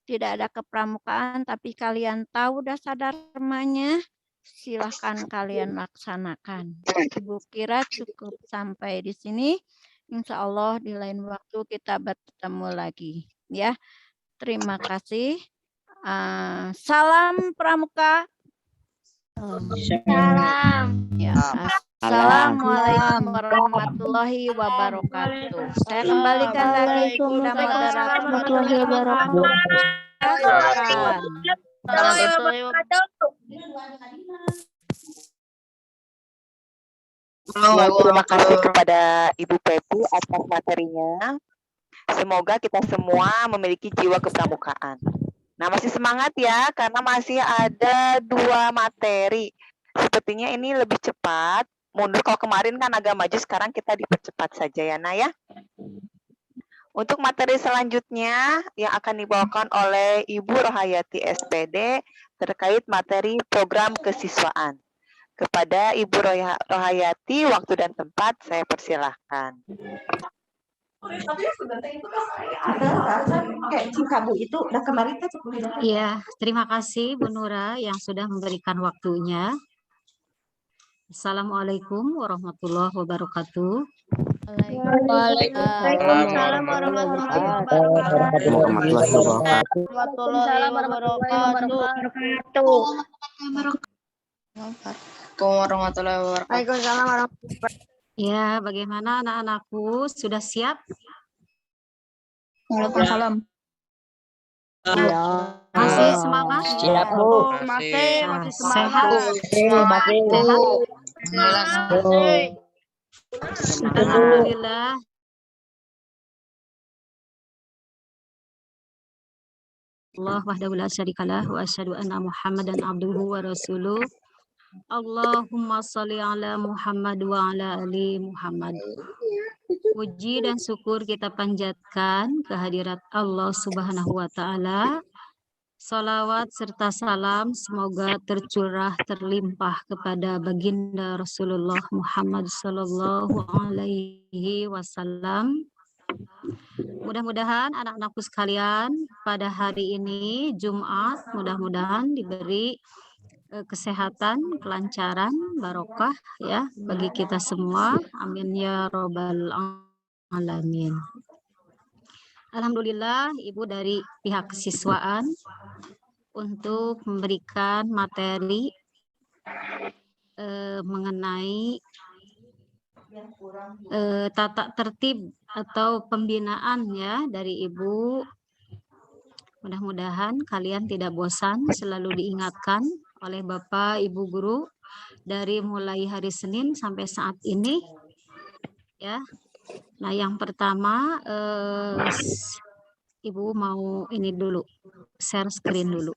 tidak ada kepramukaan, tapi kalian tahu dasar dharmanya, silahkan kalian laksanakan. Ibu kira cukup sampai di sini. Insya Allah di lain waktu kita bertemu lagi. Ya, terima kasih. Salam Pramuka. Salam. Ya, Salam. Assalamualaikum warahmatullahi wabarakatuh. Saya kembalikan lagi kepada moderator. Warahmatullahi wabarakatuh. Silakan. Ya, terima kasih kepada Ibu Pepi atas materinya. Semoga kita semua memiliki jiwa kepramukaan. Nah, masih semangat ya, karena masih ada 2 materi. Sepertinya ini lebih cepat. Mundur, kalau kemarin kan agak maju, sekarang kita dipercepat saja ya, Nah ya. Untuk materi selanjutnya yang akan dibawakan oleh Ibu Rohayati SPD terkait materi program kesiswaan. Kepada Ibu Rohayati, waktu dan tempat saya persilahkan. Iya, terima kasih Bu Nura yang sudah memberikan waktunya. Assalamualaikum warahmatullahi wabarakatuh. Waalaikumsalam warahmatullahi wabarakatuh. Waalaikumsalam warahmatullahi wabarakatuh. Ya, bagaimana anak-anakku? Sudah siap? Waalaikumsalam. Ya. Masih semangat? Siap, Bu. Masih Sehat? Masih. Alhamdulillah. Allah wahdahu la syarikalah wa asyhadu anna Muhammadan abduhu wa rasuluh. Allahumma sholli ala Muhammad wa ala ali Muhammad. Puji dan syukur kita panjatkan kehadirat Allah Subhanahu wa taala. Salawat serta salam semoga tercurah terlimpah kepada baginda Rasulullah Muhammad sallallahu alaihi wasallam. Mudah-mudahan anak-anakku sekalian pada hari ini Jumat mudah-mudahan diberi kesehatan, kelancaran, barokah ya bagi kita semua. Amin ya robbal alamin. Alhamdulillah Ibu dari pihak kesiswaan untuk memberikan materi mengenai tata tertib atau pembinaan ya dari Ibu. Mudah-mudahan kalian tidak bosan, selalu diingatkan oleh Bapak Ibu guru dari mulai hari Senin sampai saat ini ya. Nah, yang pertama Ibu mau ini dulu, share screen dulu.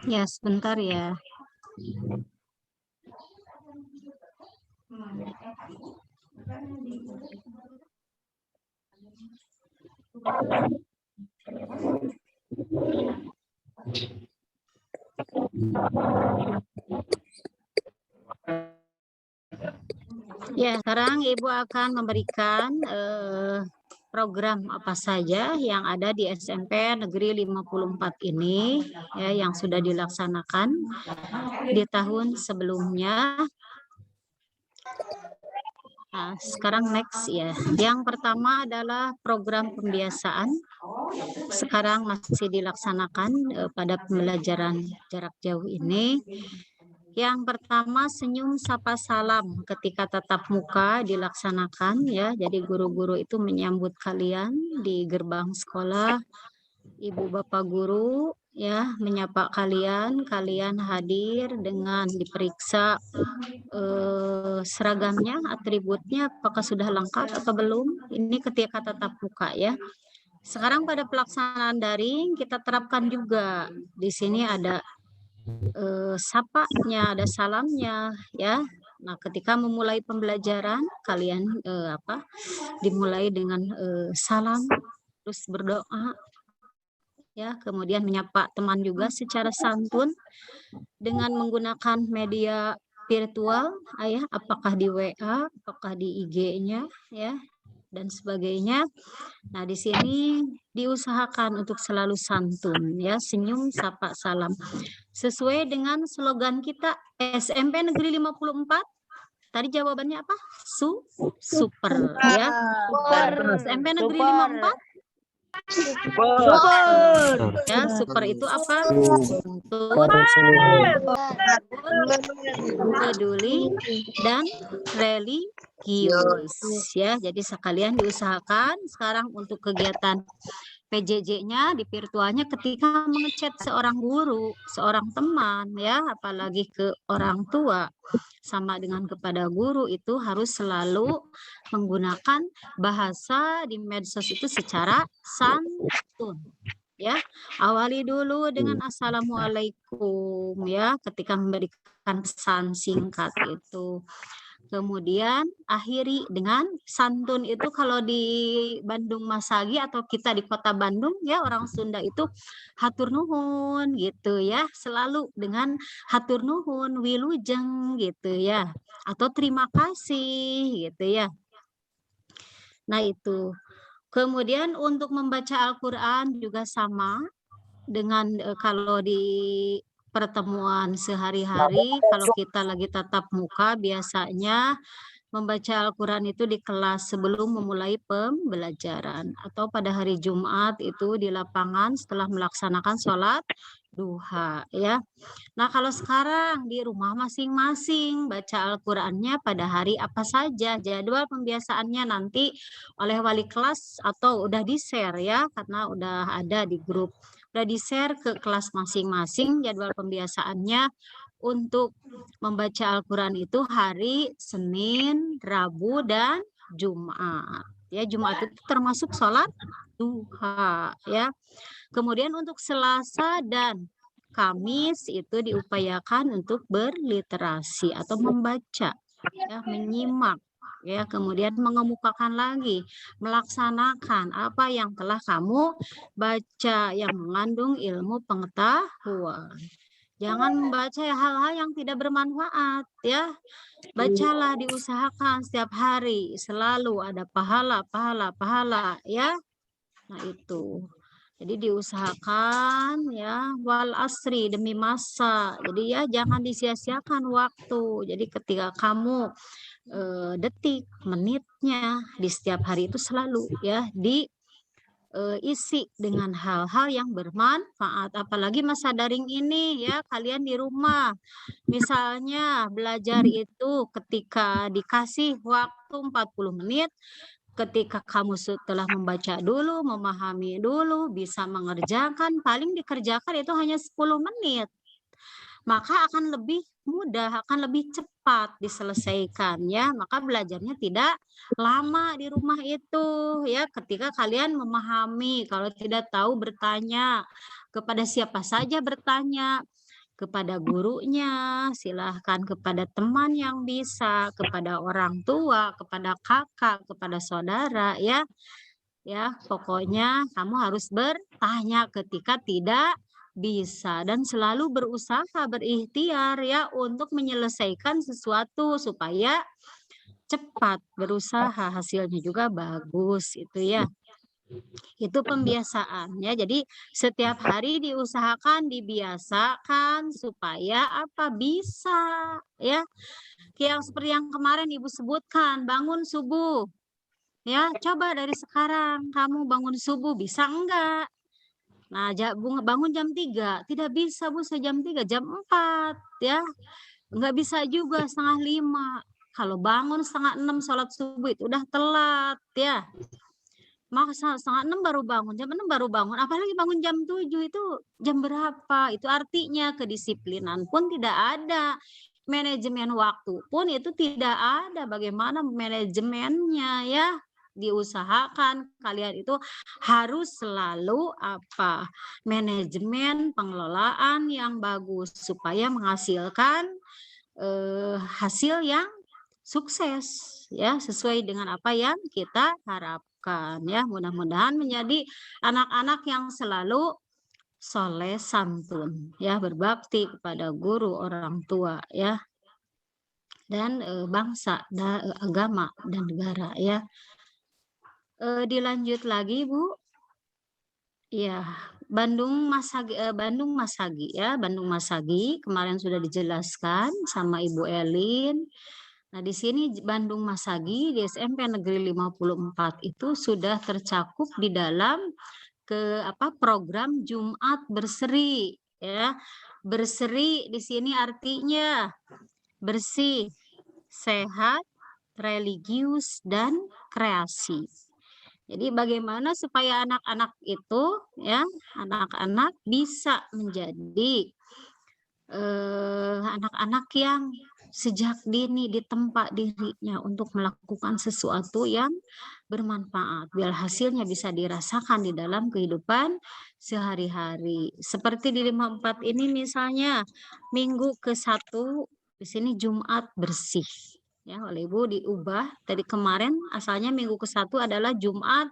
Ya, sebentar ya. Ya, sekarang Ibu akan memberikan program apa saja yang ada di SMP Negeri 54 ini ya yang sudah dilaksanakan di tahun sebelumnya. Nah, sekarang next ya. Yang pertama adalah program pembiasaan. Sekarang masih dilaksanakan pada pembelajaran jarak jauh ini. Yang pertama senyum sapa salam ketika tatap muka dilaksanakan ya. Jadi guru-guru itu menyambut kalian di gerbang sekolah. Ibu bapak guru ya menyapa kalian, kalian hadir dengan diperiksa seragamnya, atributnya apakah sudah lengkap atau belum. Ini ketika tatap muka ya. Sekarang pada pelaksanaan daring kita terapkan juga. Di sini ada sapanya, ada salamnya ya. Nah, ketika memulai pembelajaran kalian dimulai dengan salam, terus berdoa, ya, kemudian menyapa teman juga secara santun dengan menggunakan media virtual, ya, apakah di WA, apakah di IG-nya, ya, dan sebagainya. Nah, di sini diusahakan untuk selalu santun, ya, senyum, sapa, salam. Sesuai dengan slogan kita SMP Negeri 54. Tadi jawabannya apa? Super, ya. SMP Negeri 54. Ya, super itu apa? Untuk peduli dan religius, ya. Jadi sekalian diusahakan sekarang untuk kegiatan PJJ-nya di virtualnya ketika mengechat seorang guru, seorang teman, ya, apalagi ke orang tua sama dengan kepada guru, itu harus selalu menggunakan bahasa di medsos itu secara santun, ya. Awali dulu dengan assalamualaikum, ya, ketika memberikan pesan singkat itu. Kemudian akhiri dengan santun itu kalau di Bandung Masagi atau kita di Kota Bandung, ya, orang Sunda itu hatur nuhun gitu, ya, selalu dengan hatur nuhun, wilujeng gitu, ya, atau terima kasih gitu, ya. Nah, itu. Kemudian untuk membaca Al-Qur'an juga sama dengan kalau di pertemuan sehari-hari, kalau kita lagi tatap muka biasanya membaca Al-Qur'an itu di kelas sebelum memulai pembelajaran, atau pada hari Jumat itu di lapangan setelah melaksanakan sholat duha, ya. Nah, kalau sekarang di rumah masing-masing baca Al-Qur'annya pada hari apa saja, jadwal pembiasaannya nanti oleh wali kelas atau udah di-share, ya, karena udah ada di grup. Udah di-share ke kelas masing-masing jadwal pembiasaannya untuk membaca Al-Qur'an itu hari Senin, Rabu, dan Jumat. Ya, Jumat itu termasuk sholat duha, ya. Kemudian untuk Selasa dan Kamis itu diupayakan untuk berliterasi atau membaca, ya, menyimak, ya, kemudian mengemukakan lagi, melaksanakan apa yang telah kamu baca yang mengandung ilmu pengetahuan. Jangan membaca hal-hal yang tidak bermanfaat, ya. Bacalah, diusahakan setiap hari selalu ada pahala, ya. Nah, itu. Jadi diusahakan, ya, wal asri, demi masa. Jadi, ya, jangan disia-siakan waktu. Jadi ketika kamu detik, menitnya di setiap hari itu selalu, ya, isi dengan hal-hal yang bermanfaat. Apalagi masa daring ini, ya, kalian di rumah. Misalnya belajar itu ketika dikasih waktu 40 menit, ketika kamu setelah membaca dulu, memahami dulu, bisa mengerjakan, paling dikerjakan itu hanya 10 menit. Maka akan lebih mudah, akan lebih cepat diselesaikan, ya. Maka belajarnya tidak lama di rumah itu, ya. Ketika kalian memahami, kalau tidak tahu bertanya, kepada siapa saja bertanya, kepada gurunya, silahkan kepada teman yang bisa, kepada orang tua, kepada kakak, kepada saudara, ya. Ya, pokoknya kamu harus bertanya ketika tidak bisa dan selalu berusaha, berikhtiar, ya, untuk menyelesaikan sesuatu supaya cepat, berusaha hasilnya juga bagus itu, ya. Itu pembiasaan, ya. Jadi setiap hari diusahakan, dibiasakan supaya apa? Bisa, ya. Yang seperti yang kemarin Ibu sebutkan, bangun subuh. Ya, coba dari sekarang kamu bangun subuh, bisa enggak? Nah, bangun jam 3, tidak bisa Bu, jam 3, jam 4, ya. Enggak bisa juga setengah 5. Kalau bangun setengah 6 sholat subuh itu udah telat, ya. Maka setengah 6 baru bangun, jam 6 baru bangun, apalagi bangun jam 7 itu jam berapa? Itu artinya kedisiplinan pun tidak ada, manajemen waktu pun itu tidak ada. Bagaimana manajemennya, ya? Diusahakan kalian itu harus selalu apa? Manajemen pengelolaan yang bagus supaya menghasilkan hasil yang sukses, ya, sesuai dengan apa yang kita harapkan, ya. Mudah-mudahan menjadi anak-anak yang selalu soleh santun, ya, berbakti kepada guru, orang tua, ya, dan bangsa, agama dan negara, ya. Dilanjut lagi, Bu. Ya, Bandung Masagi, ya, Bandung Masagi kemarin sudah dijelaskan sama Ibu Elin. Nah, di sini Bandung Masagi di SMP Negeri 54 itu sudah tercakup di dalam program Jumat Berseri, ya. Berseri di sini artinya bersih, sehat, religius, dan kreasi. Jadi bagaimana supaya anak-anak itu, ya, anak-anak bisa menjadi anak-anak yang sejak dini ditempa dirinya untuk melakukan sesuatu yang bermanfaat, biar hasilnya bisa dirasakan di dalam kehidupan sehari-hari. Seperti di 54 ini misalnya, minggu ke-1 di sini Jumat bersih. Ya, oleh Ibu diubah dari kemarin asalnya minggu ke-1 adalah Jumat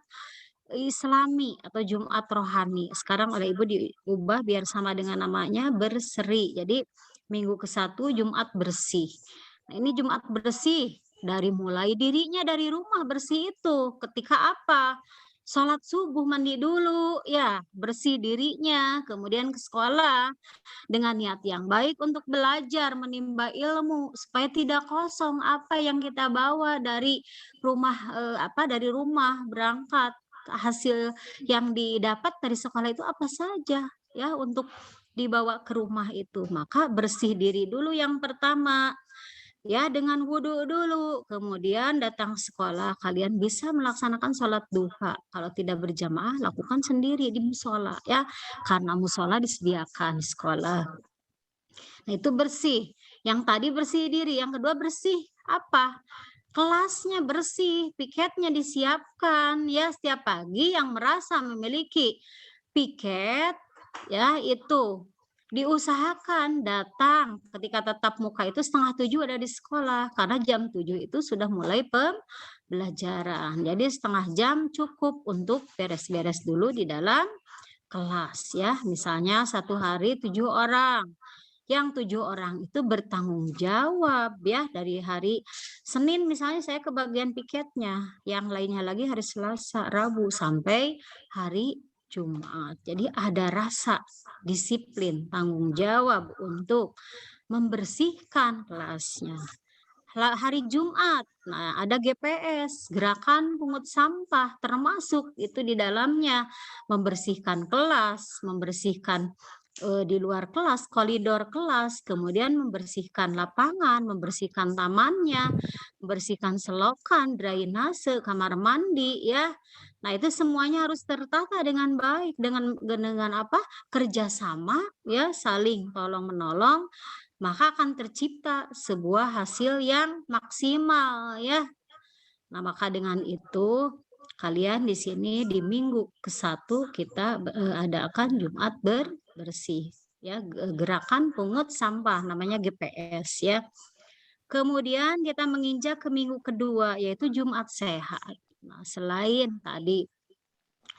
Islami atau Jumat rohani. Sekarang oleh Ibu diubah biar sama dengan namanya berseri. Jadi minggu ke-1 Jumat bersih. Nah, ini Jumat bersih dari mulai dirinya dari rumah bersih itu ketika apa? Sholat subuh, mandi dulu, ya, bersih dirinya, kemudian ke sekolah dengan niat yang baik untuk belajar, menimba ilmu supaya tidak kosong apa yang kita bawa dari rumah, dari rumah berangkat. Hasil yang didapat dari sekolah itu apa saja, ya, untuk dibawa ke rumah itu. Maka bersih diri dulu yang pertama. Ya, dengan wudhu dulu, kemudian datang sekolah, kalian bisa melaksanakan sholat duha. Kalau tidak berjamaah, lakukan sendiri di musola, ya, karena musola disediakan di sekolah. Nah, itu bersih. Yang tadi bersih diri, yang kedua bersih apa? Kelasnya bersih, piketnya disiapkan, ya, setiap pagi yang merasa memiliki piket, ya, itu diusahakan datang ketika tatap muka itu 6:30 ada di sekolah karena jam 7 itu sudah mulai pembelajaran. Jadi setengah jam cukup untuk beres-beres dulu di dalam kelas, ya. Misalnya satu hari 7 orang. Yang 7 orang itu bertanggung jawab, ya, dari hari Senin misalnya saya ke bagian piketnya, yang lainnya lagi hari Selasa, Rabu sampai hari Jumat. Jadi ada rasa disiplin, tanggung jawab untuk membersihkan kelasnya. Hari Jumat, nah, ada GPS, gerakan pungut sampah, termasuk itu di dalamnya membersihkan kelas, membersihkan di luar kelas, koridor kelas, kemudian membersihkan lapangan, membersihkan tamannya, membersihkan selokan, drainase, kamar mandi, ya. Nah, itu semuanya harus tertata dengan baik, dengan apa? Kerjasama, ya, saling tolong menolong, maka akan tercipta sebuah hasil yang maksimal, ya. Nah, maka dengan itu kalian di sini di minggu ke-1 kita adakan Jumat bersih, ya, gerakan pungut sampah namanya GPS, ya. Kemudian kita menginjak ke minggu kedua yaitu Jumat sehat. Nah, selain tadi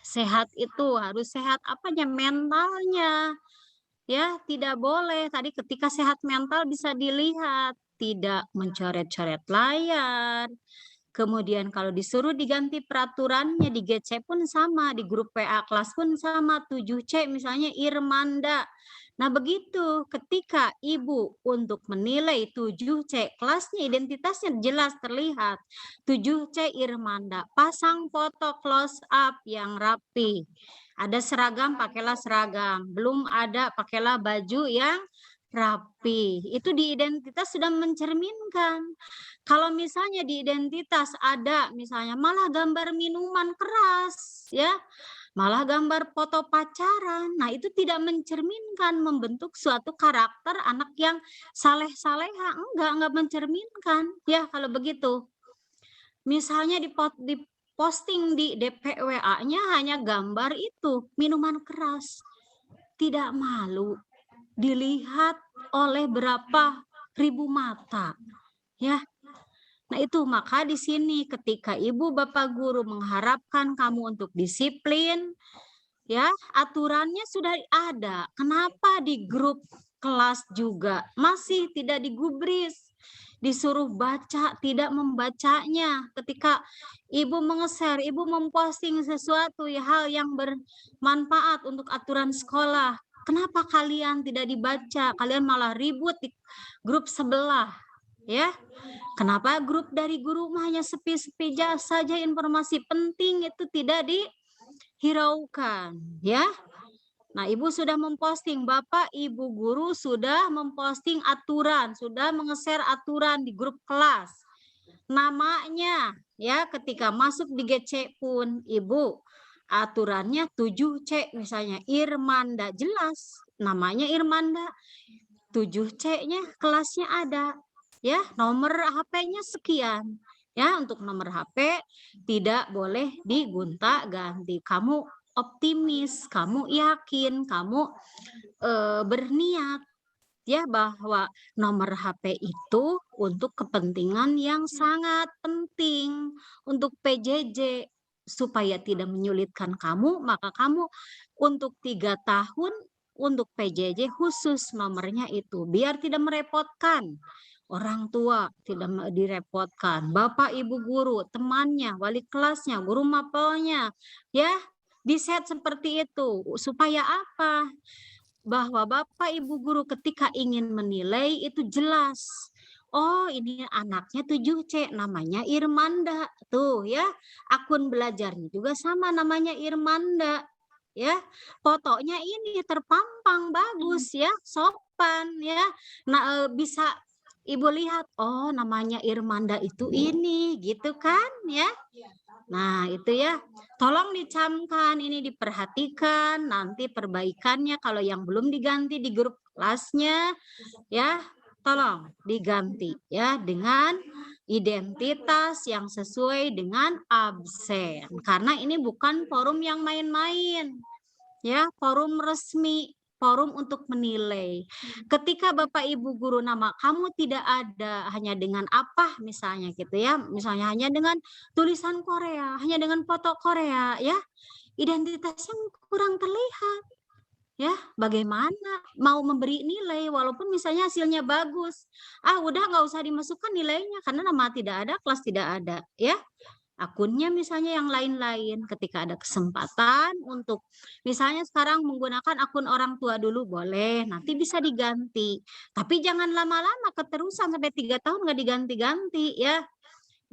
sehat itu harus sehat apanya? Mentalnya. Ya, tidak boleh tadi ketika sehat mental bisa dilihat tidak mencoret-coret layar. Kemudian kalau disuruh diganti peraturannya di GC pun sama, di grup PA kelas pun sama, 7C misalnya Irmanda. Nah, begitu ketika Ibu untuk menilai 7C kelasnya identitasnya jelas terlihat. 7C Irmanda, pasang foto close up yang rapi. Ada seragam, pakailah seragam. Belum ada, pakailah baju yang rapi. Itu di identitas sudah mencerminkan. Kalau misalnya di identitas ada misalnya malah gambar minuman keras, ya, malah gambar foto pacaran. Nah, itu tidak mencerminkan membentuk suatu karakter anak yang saleh-saleha. Enggak mencerminkan, ya, kalau begitu. Misalnya di posting di DPWA-nya hanya gambar itu, minuman keras. Tidak malu dilihat oleh berapa ribu mata, ya. Nah, itu maka di sini ketika Ibu Bapak guru mengharapkan kamu untuk disiplin, Ya, aturannya sudah ada. Kenapa di grup kelas juga masih tidak digubris? Disuruh baca, tidak membacanya. Ketika ibu menge-share, ibu memposting sesuatu ya, hal yang bermanfaat untuk aturan sekolah. Kenapa kalian tidak dibaca? Kalian malah ribut di grup sebelah. Ya, kenapa grup dari guru hanya sepi-sepi saja informasi penting itu tidak dihiraukan, ya? Nah, ibu sudah memposting, Bapak Ibu guru sudah memposting aturan, sudah menge-share aturan di grup kelas. Namanya, ya, ketika masuk di GC pun, Ibu, aturannya 7C misalnya, Irmanda, jelas namanya Irmanda. 7C-nya kelasnya ada, ya, nomor HP-nya sekian. Ya, untuk nomor HP tidak boleh digonta-ganti. Kamu optimis, kamu yakin, kamu berniat ya bahwa nomor HP itu untuk kepentingan yang sangat penting untuk PJJ supaya tidak menyulitkan kamu, maka kamu untuk 3 tahun untuk PJJ khusus nomornya itu biar tidak merepotkan orang tua, tidak direpotkan Bapak Ibu guru, temannya, wali kelasnya, guru mapelnya, ya. Di-set seperti itu supaya apa? Bahwa Bapak Ibu guru ketika ingin menilai itu jelas. Oh, ini anaknya 7C, namanya Irmanda. Tuh ya, akun belajarnya juga sama namanya Irmanda. Ya, fotonya ini terpampang bagus ya, sopan ya. Nah, bisa Ibu lihat, oh namanya Irmanda itu ini, gitu kan ya. Nah, itu ya. Tolong dicamkan, ini diperhatikan, nanti perbaikannya kalau yang belum diganti di grup kelasnya ya, tolong diganti ya dengan identitas yang sesuai dengan absen. Karena ini bukan forum yang main-main. Ya, forum resmi, forum untuk menilai. Ketika Bapak Ibu guru nama kamu tidak ada, hanya dengan apa misalnya gitu ya, misalnya hanya dengan tulisan Korea, hanya dengan foto Korea ya, identitasnya kurang terlihat. Ya, bagaimana mau memberi nilai walaupun misalnya hasilnya bagus. Udah nggak usah dimasukkan nilainya karena nama tidak ada, kelas tidak ada ya. Akunnya misalnya yang lain-lain, ketika ada kesempatan untuk misalnya sekarang menggunakan akun orang tua dulu boleh, nanti bisa diganti. Tapi jangan lama-lama keterusan sampai 3 tahun nggak diganti-ganti ya.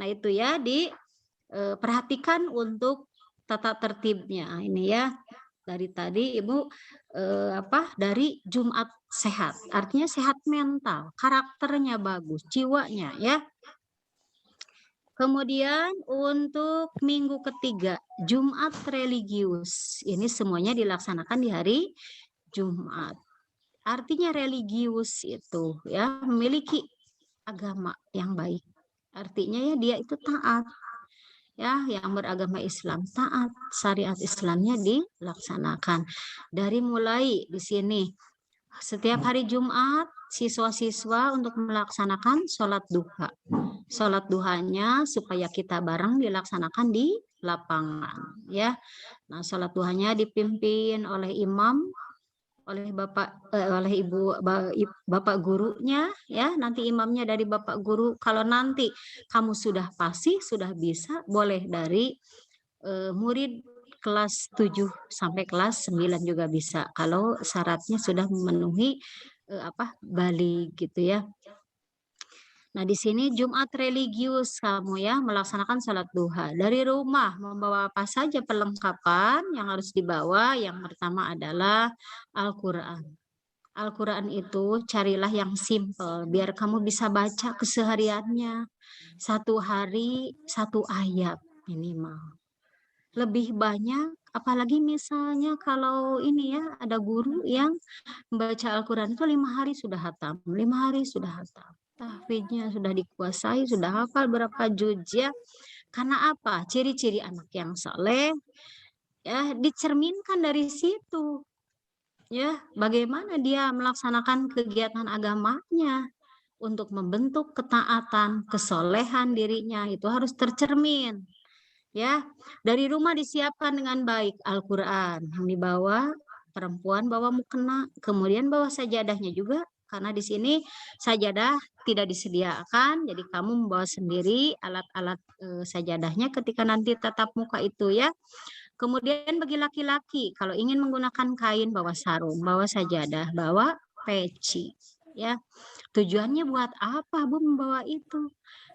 Nah itu ya diperhatikan untuk tata tertibnya ini ya. Dari tadi Ibu dari Jumat sehat, artinya sehat mental, karakternya bagus, jiwanya ya. Kemudian untuk minggu ketiga, Jumat religius. Ini semuanya dilaksanakan di hari Jumat. Artinya religius itu ya, memiliki agama yang baik. Artinya ya dia itu taat. Ya, yang beragama Islam taat, syariat Islamnya dilaksanakan. Dari mulai di sini setiap hari Jumat siswa-siswa untuk melaksanakan sholat duha. Sholat duhanya supaya kita bareng dilaksanakan di lapangan ya. Nah, sholat duhanya dipimpin oleh imam, oleh bapak gurunya ya. Nanti imamnya dari bapak guru. Kalau nanti kamu sudah fasih, sudah bisa, boleh dari murid kelas 7 sampai kelas 9 juga bisa kalau syaratnya sudah memenuhi balik gitu ya. Nah, di sini Jumat religius kamu ya melaksanakan sholat duha. Dari rumah membawa apa saja perlengkapan yang harus dibawa? Yang pertama adalah Al-Quran. Al-Quran itu carilah yang simple biar kamu bisa baca kesehariannya. 1 hari 1 ayat minimal. Lebih banyak, apalagi misalnya kalau ini ya ada guru yang membaca Al-Quran itu 5 hari sudah hatam, 5 hari sudah hatam. Tahfidnya sudah dikuasai, sudah hafal berapa juz ya. Karena apa? Ciri-ciri anak yang saleh ya dicerminkan dari situ. Ya, bagaimana dia melaksanakan kegiatan agamanya untuk membentuk ketaatan, kesolehan dirinya itu harus tercermin. Ya, dari rumah disiapkan dengan baik Al-Quran yang dibawa, perempuan bawa mukena, kemudian bawa sajadahnya juga, karena di sini sajadah tidak disediakan, jadi kamu membawa sendiri alat-alat sajadahnya ketika nanti tatap muka itu ya. Kemudian bagi laki-laki, kalau ingin menggunakan kain, bawa sarung, bawa sajadah, bawa peci. Ya, tujuannya buat apa Bu membawa itu?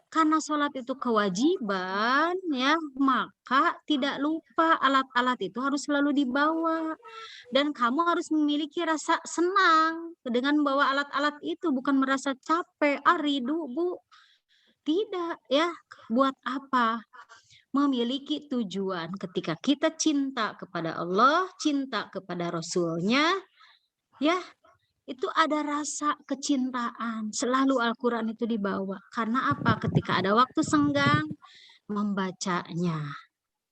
Karena sholat itu kewajiban, ya, maka tidak lupa alat-alat itu harus selalu dibawa. Dan kamu harus memiliki rasa senang dengan membawa alat-alat itu, bukan merasa capek, rindu, Bu. Tidak, ya. Buat apa? Memiliki tujuan ketika kita cinta kepada Allah, cinta kepada Rasul-Nya, ya, itu ada rasa kecintaan. Selalu Al-Quran itu dibawa. Karena apa? Ketika ada waktu senggang, membacanya.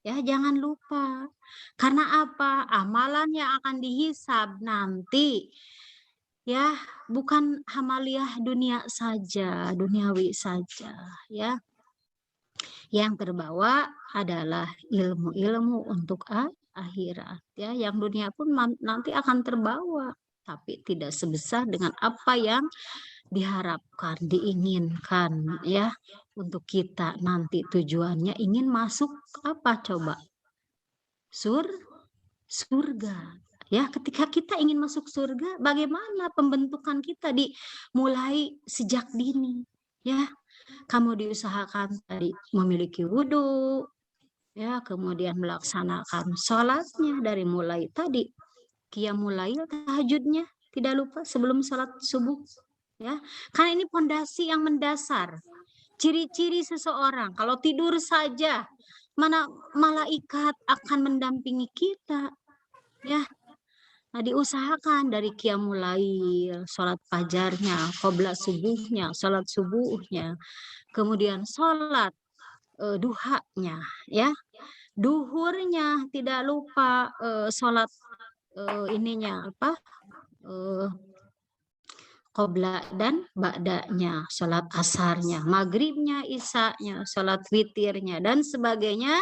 Ya, jangan lupa. Karena apa? Amalan yang akan dihisab nanti, ya, bukan amaliyah dunia saja, duniawi saja, ya. Yang terbawa adalah ilmu-ilmu untuk akhirat, ya. Yang dunia pun nanti akan terbawa, tapi tidak sebesar dengan apa yang diharapkan, diinginkan, ya, untuk kita nanti. Tujuannya ingin masuk apa coba? Surga. Ya, ketika kita ingin masuk surga, bagaimana pembentukan kita dimulai sejak dini, ya. Kamu diusahakan tadi memiliki wudhu, ya, kemudian melaksanakan sholatnya dari mulai tadi qiyamul lail, tahajudnya tidak lupa sebelum sholat subuh, ya, karena ini pondasi yang mendasar. Ciri-ciri seseorang kalau tidur saja, mana malaikat akan mendampingi kita, ya. Nah, diusahakan dari qiyamul lail, sholat fajarnya, qobla subuhnya, sholat subuhnya, kemudian sholat duhanya, ya, duhurnya tidak lupa, sholat ininya apa, qobla dan ba'danya, sholat asarnya, maghribnya, isanya, sholat witirnya, dan sebagainya.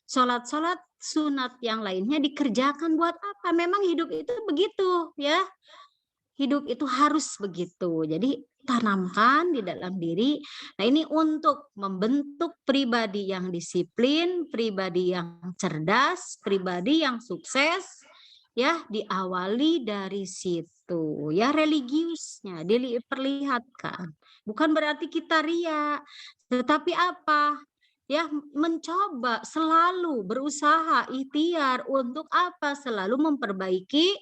Sholat-sholat sunat yang lainnya dikerjakan buat apa? Memang hidup itu begitu, ya. Hidup itu harus begitu. Jadi tanamkan di dalam diri. Nah, ini untuk membentuk pribadi yang disiplin, pribadi yang cerdas, pribadi yang sukses, ya, diawali dari situ, ya, religiusnya diperlihatkan. Bukan berarti kita ria, tetapi apa? Ya, mencoba selalu berusaha ikhtiar untuk apa? Selalu memperbaiki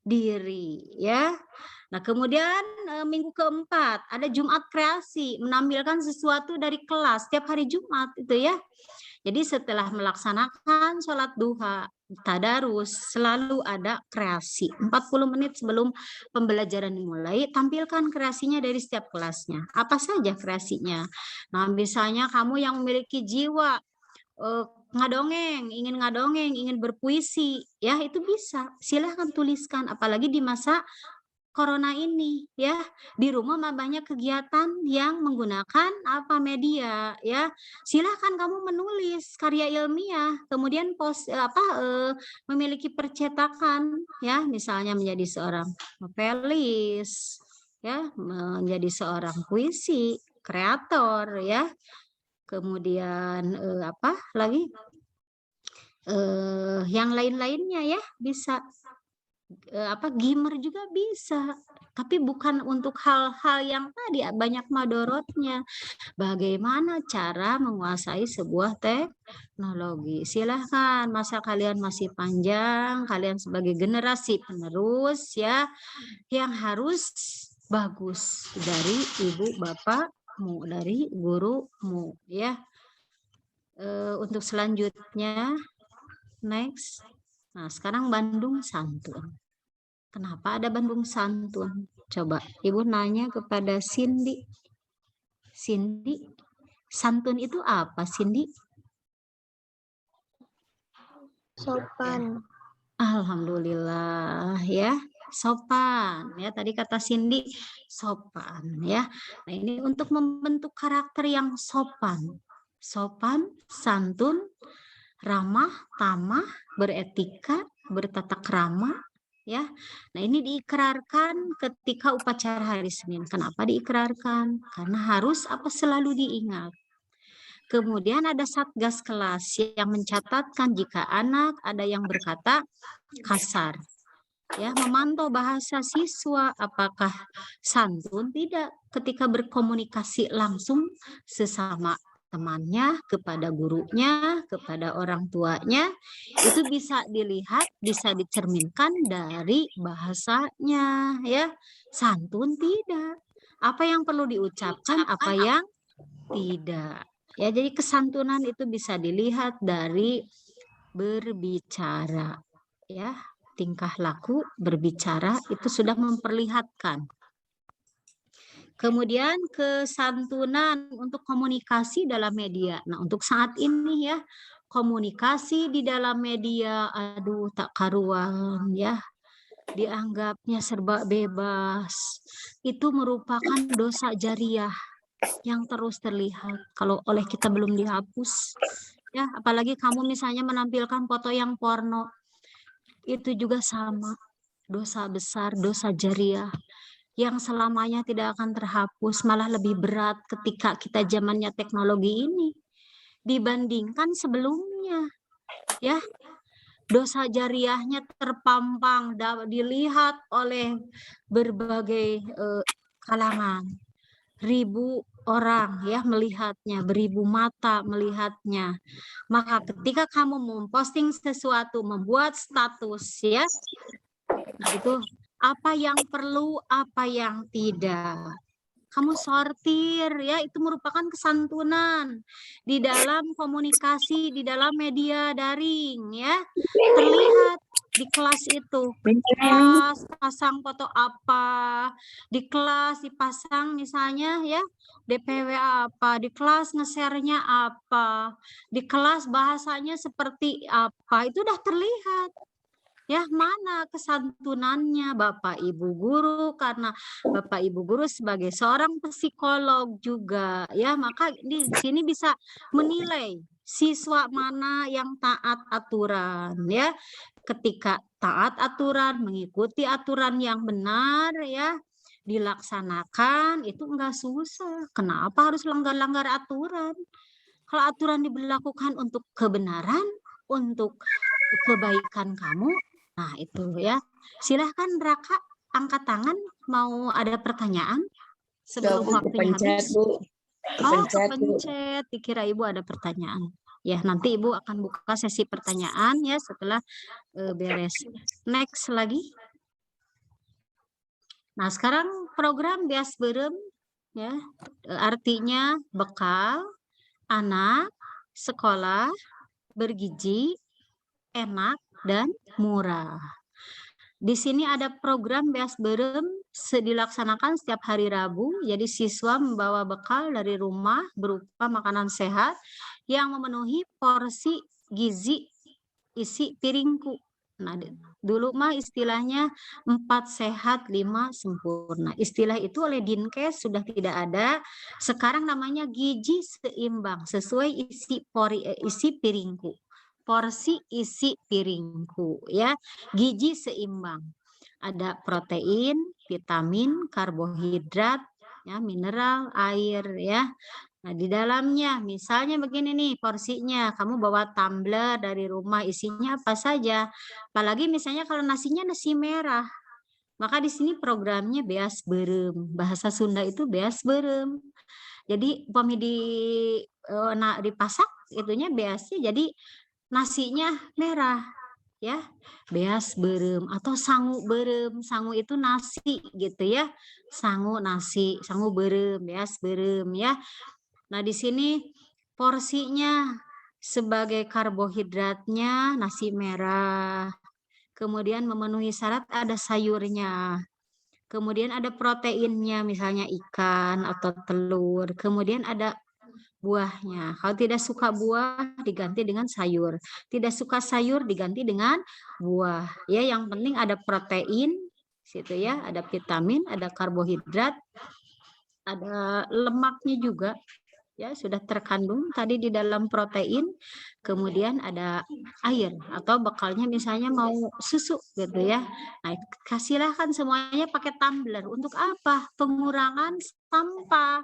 diri, ya. Nah, kemudian minggu keempat ada Jumat kreasi, menampilkan sesuatu dari kelas setiap hari Jumat itu, ya. Jadi setelah melaksanakan sholat duha, tadarus, selalu ada kreasi. 40 menit sebelum pembelajaran dimulai, tampilkan kreasinya dari setiap kelasnya. Apa saja kreasinya? Nah, misalnya kamu yang memiliki jiwa ngadongeng, ingin berpuisi, ya, itu bisa. Silahkan tuliskan, apalagi di masa Corona ini, ya, di rumah banyak kegiatan yang menggunakan apa media, ya. Silahkan kamu menulis karya ilmiah, kemudian memiliki percetakan, ya, misalnya menjadi seorang novelis, ya, menjadi seorang puisi, kreator, ya. Kemudian apa lagi? Yang lain-lainnya, ya, bisa. Gamer juga bisa, tapi bukan untuk hal-hal yang tadi banyak madorotnya. Bagaimana cara menguasai sebuah teknologi? Silahkan, masa kalian masih panjang, kalian sebagai generasi penerus, ya, yang harus bagus dari ibu bapakmu, dari gurumu, ya. Untuk selanjutnya, next. Nah, sekarang Bandung Santun. Kenapa ada Bandung Santun? Coba Ibu nanya kepada Cindy. Cindy, santun itu apa, Cindy? Sopan. Alhamdulillah, ya. Sopan, ya, tadi kata Cindy sopan, ya. Nah, ini untuk membentuk karakter yang sopan, santun, ramah, tamah, beretika, bertata krama, ya. Nah, ini diikrarkan ketika upacara hari Senin. Kenapa diikrarkan? Karena harus selalu diingat. Kemudian ada satgas kelas yang mencatatkan jika anak ada yang berkata kasar. Ya, memantau bahasa siswa apakah santun tidak ketika berkomunikasi langsung sesama temannya, kepada gurunya, kepada orang tuanya, itu bisa dilihat, bisa dicerminkan dari bahasanya, ya. Santun tidak. Apa yang perlu diucapkan, apa yang tidak. Ya, jadi kesantunan itu bisa dilihat dari berbicara, ya. Tingkah laku berbicara itu sudah memperlihatkan. Kemudian kesantunan untuk komunikasi dalam media. Nah, untuk saat ini ya, komunikasi di dalam media, aduh tak karuan ya. Dianggapnya serba bebas. Itu merupakan dosa jariah yang terus terlihat kalau oleh kita belum dihapus. Ya, apalagi kamu misalnya menampilkan foto yang porno. Itu juga sama. Dosa besar, dosa jariah yang selamanya tidak akan terhapus, malah lebih berat ketika kita zamannya teknologi ini dibandingkan sebelumnya. Ya, dosa jariahnya terpampang, dilihat oleh berbagai kalangan, ribu orang ya melihatnya, beribu mata melihatnya. Maka ketika kamu memposting sesuatu, membuat status ya, nah itu apa yang perlu, apa yang tidak. Kamu sortir ya, itu merupakan kesantunan di dalam komunikasi, di dalam media daring ya. Terlihat di kelas itu. Kelas pasang foto apa, di kelas dipasang misalnya ya DPW apa, di kelas nge-share-nya apa, di kelas bahasanya seperti apa, itu udah terlihat. Ya, mana kesantunannya Bapak Ibu guru, karena Bapak Ibu guru sebagai seorang psikolog juga ya, maka di sini bisa menilai siswa mana yang taat aturan ya. Ketika taat aturan, mengikuti aturan yang benar ya, dilaksanakan itu enggak susah. Kenapa harus langgar-langgar aturan? Kalau aturan diberlakukan untuk kebenaran, untuk kebaikan kamu, nah itu ya. Silahkan Raka angkat tangan, mau ada pertanyaan sebelum waktunya habis. Oh, kepencet. Dikira Ibu ada pertanyaan. Ya, nanti Ibu akan buka sesi pertanyaan ya setelah beres. Next lagi. Nah, sekarang program Beas Berem ya, artinya bekal anak sekolah bergizi, enak dan murah. Di sini ada program Beas Berem dilaksanakan setiap hari Rabu. Jadi siswa membawa bekal dari rumah berupa makanan sehat yang memenuhi porsi gizi isi piringku. Nah, dulu mah istilahnya 4 sehat 5 sempurna. Istilah itu oleh Dinkes sudah tidak ada. Sekarang namanya gizi seimbang sesuai isi piringku. Porsi isi piringku ya, gizi seimbang. Ada protein, vitamin, karbohidrat, ya, mineral, air ya. Nah, di dalamnya misalnya begini nih porsinya, kamu bawa tumbler dari rumah isinya apa saja. Apalagi misalnya kalau nasinya nasi merah. Maka di sini programnya Beas Berem. Bahasa Sunda itu Beas Berem. Jadi umpamanya dipasak itunya beasnya jadi nasinya merah ya, Beas Berem atau sangu berem. Sangu itu nasi gitu ya, sangu nasi, sangu berem, Beas Berem ya. Nah, di sini porsinya sebagai karbohidratnya nasi merah, kemudian memenuhi syarat ada sayurnya, kemudian ada proteinnya misalnya ikan atau telur, kemudian ada buahnya. Kalau tidak suka buah diganti dengan sayur. Tidak suka sayur diganti dengan buah. Ya, yang penting ada protein situ ya, ada vitamin, ada karbohidrat, ada lemaknya juga. ya, sudah terkandung tadi di dalam protein, kemudian ada air atau bekalnya misalnya mau susu gitu ya. Nah, kasihlah kan semuanya pakai tumbler. Untuk apa? Pengurangan sampah.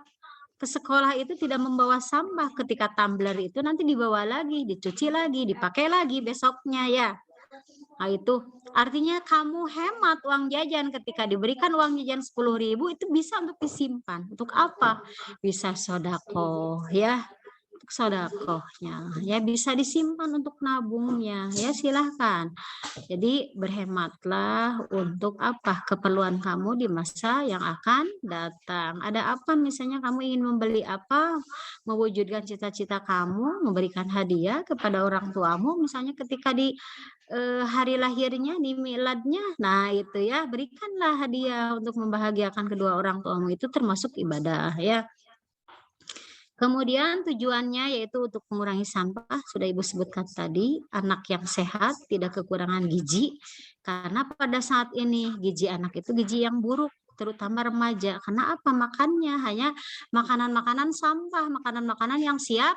Ke sekolah itu tidak membawa sampah, ketika tumbler itu nanti dibawa lagi, dicuci lagi, dipakai lagi besoknya ya. Nah, itu artinya kamu hemat uang jajan ketika diberikan uang jajan 10.000 itu bisa untuk disimpan. Untuk apa? Bisa sodako ya. Untuk sodakohnya ya, bisa disimpan untuk nabungnya ya, silahkan. Jadi berhematlah untuk apa? Keperluan kamu di masa yang akan datang. Ada apa misalnya kamu ingin membeli apa, mewujudkan cita-cita kamu, memberikan hadiah kepada orang tuamu misalnya ketika di hari lahirnya, di miladnya. Nah, itu ya, berikanlah hadiah untuk membahagiakan kedua orang tuamu, itu termasuk ibadah ya. Kemudian tujuannya yaitu untuk mengurangi sampah, sudah Ibu sebutkan tadi, anak yang sehat, tidak kekurangan gizi, karena pada saat ini gizi anak itu gizi yang buruk, terutama remaja. Karena apa? Makannya hanya makanan-makanan sampah, makanan-makanan yang siap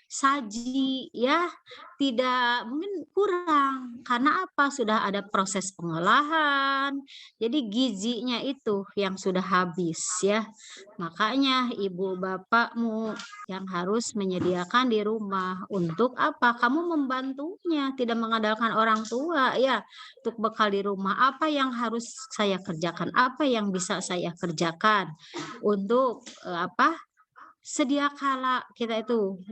saji ya, tidak mungkin kurang. Karena apa? Sudah ada proses pengolahan, jadi gizinya itu yang sudah habis ya. Makanya ibu bapakmu yang harus menyediakan di rumah. Untuk apa? Kamu membantunya, tidak mengandalkan orang tua ya. Untuk bekal di rumah, apa yang harus saya kerjakan? Apa yang bisa saya kerjakan? Untuk sedia kala kita itu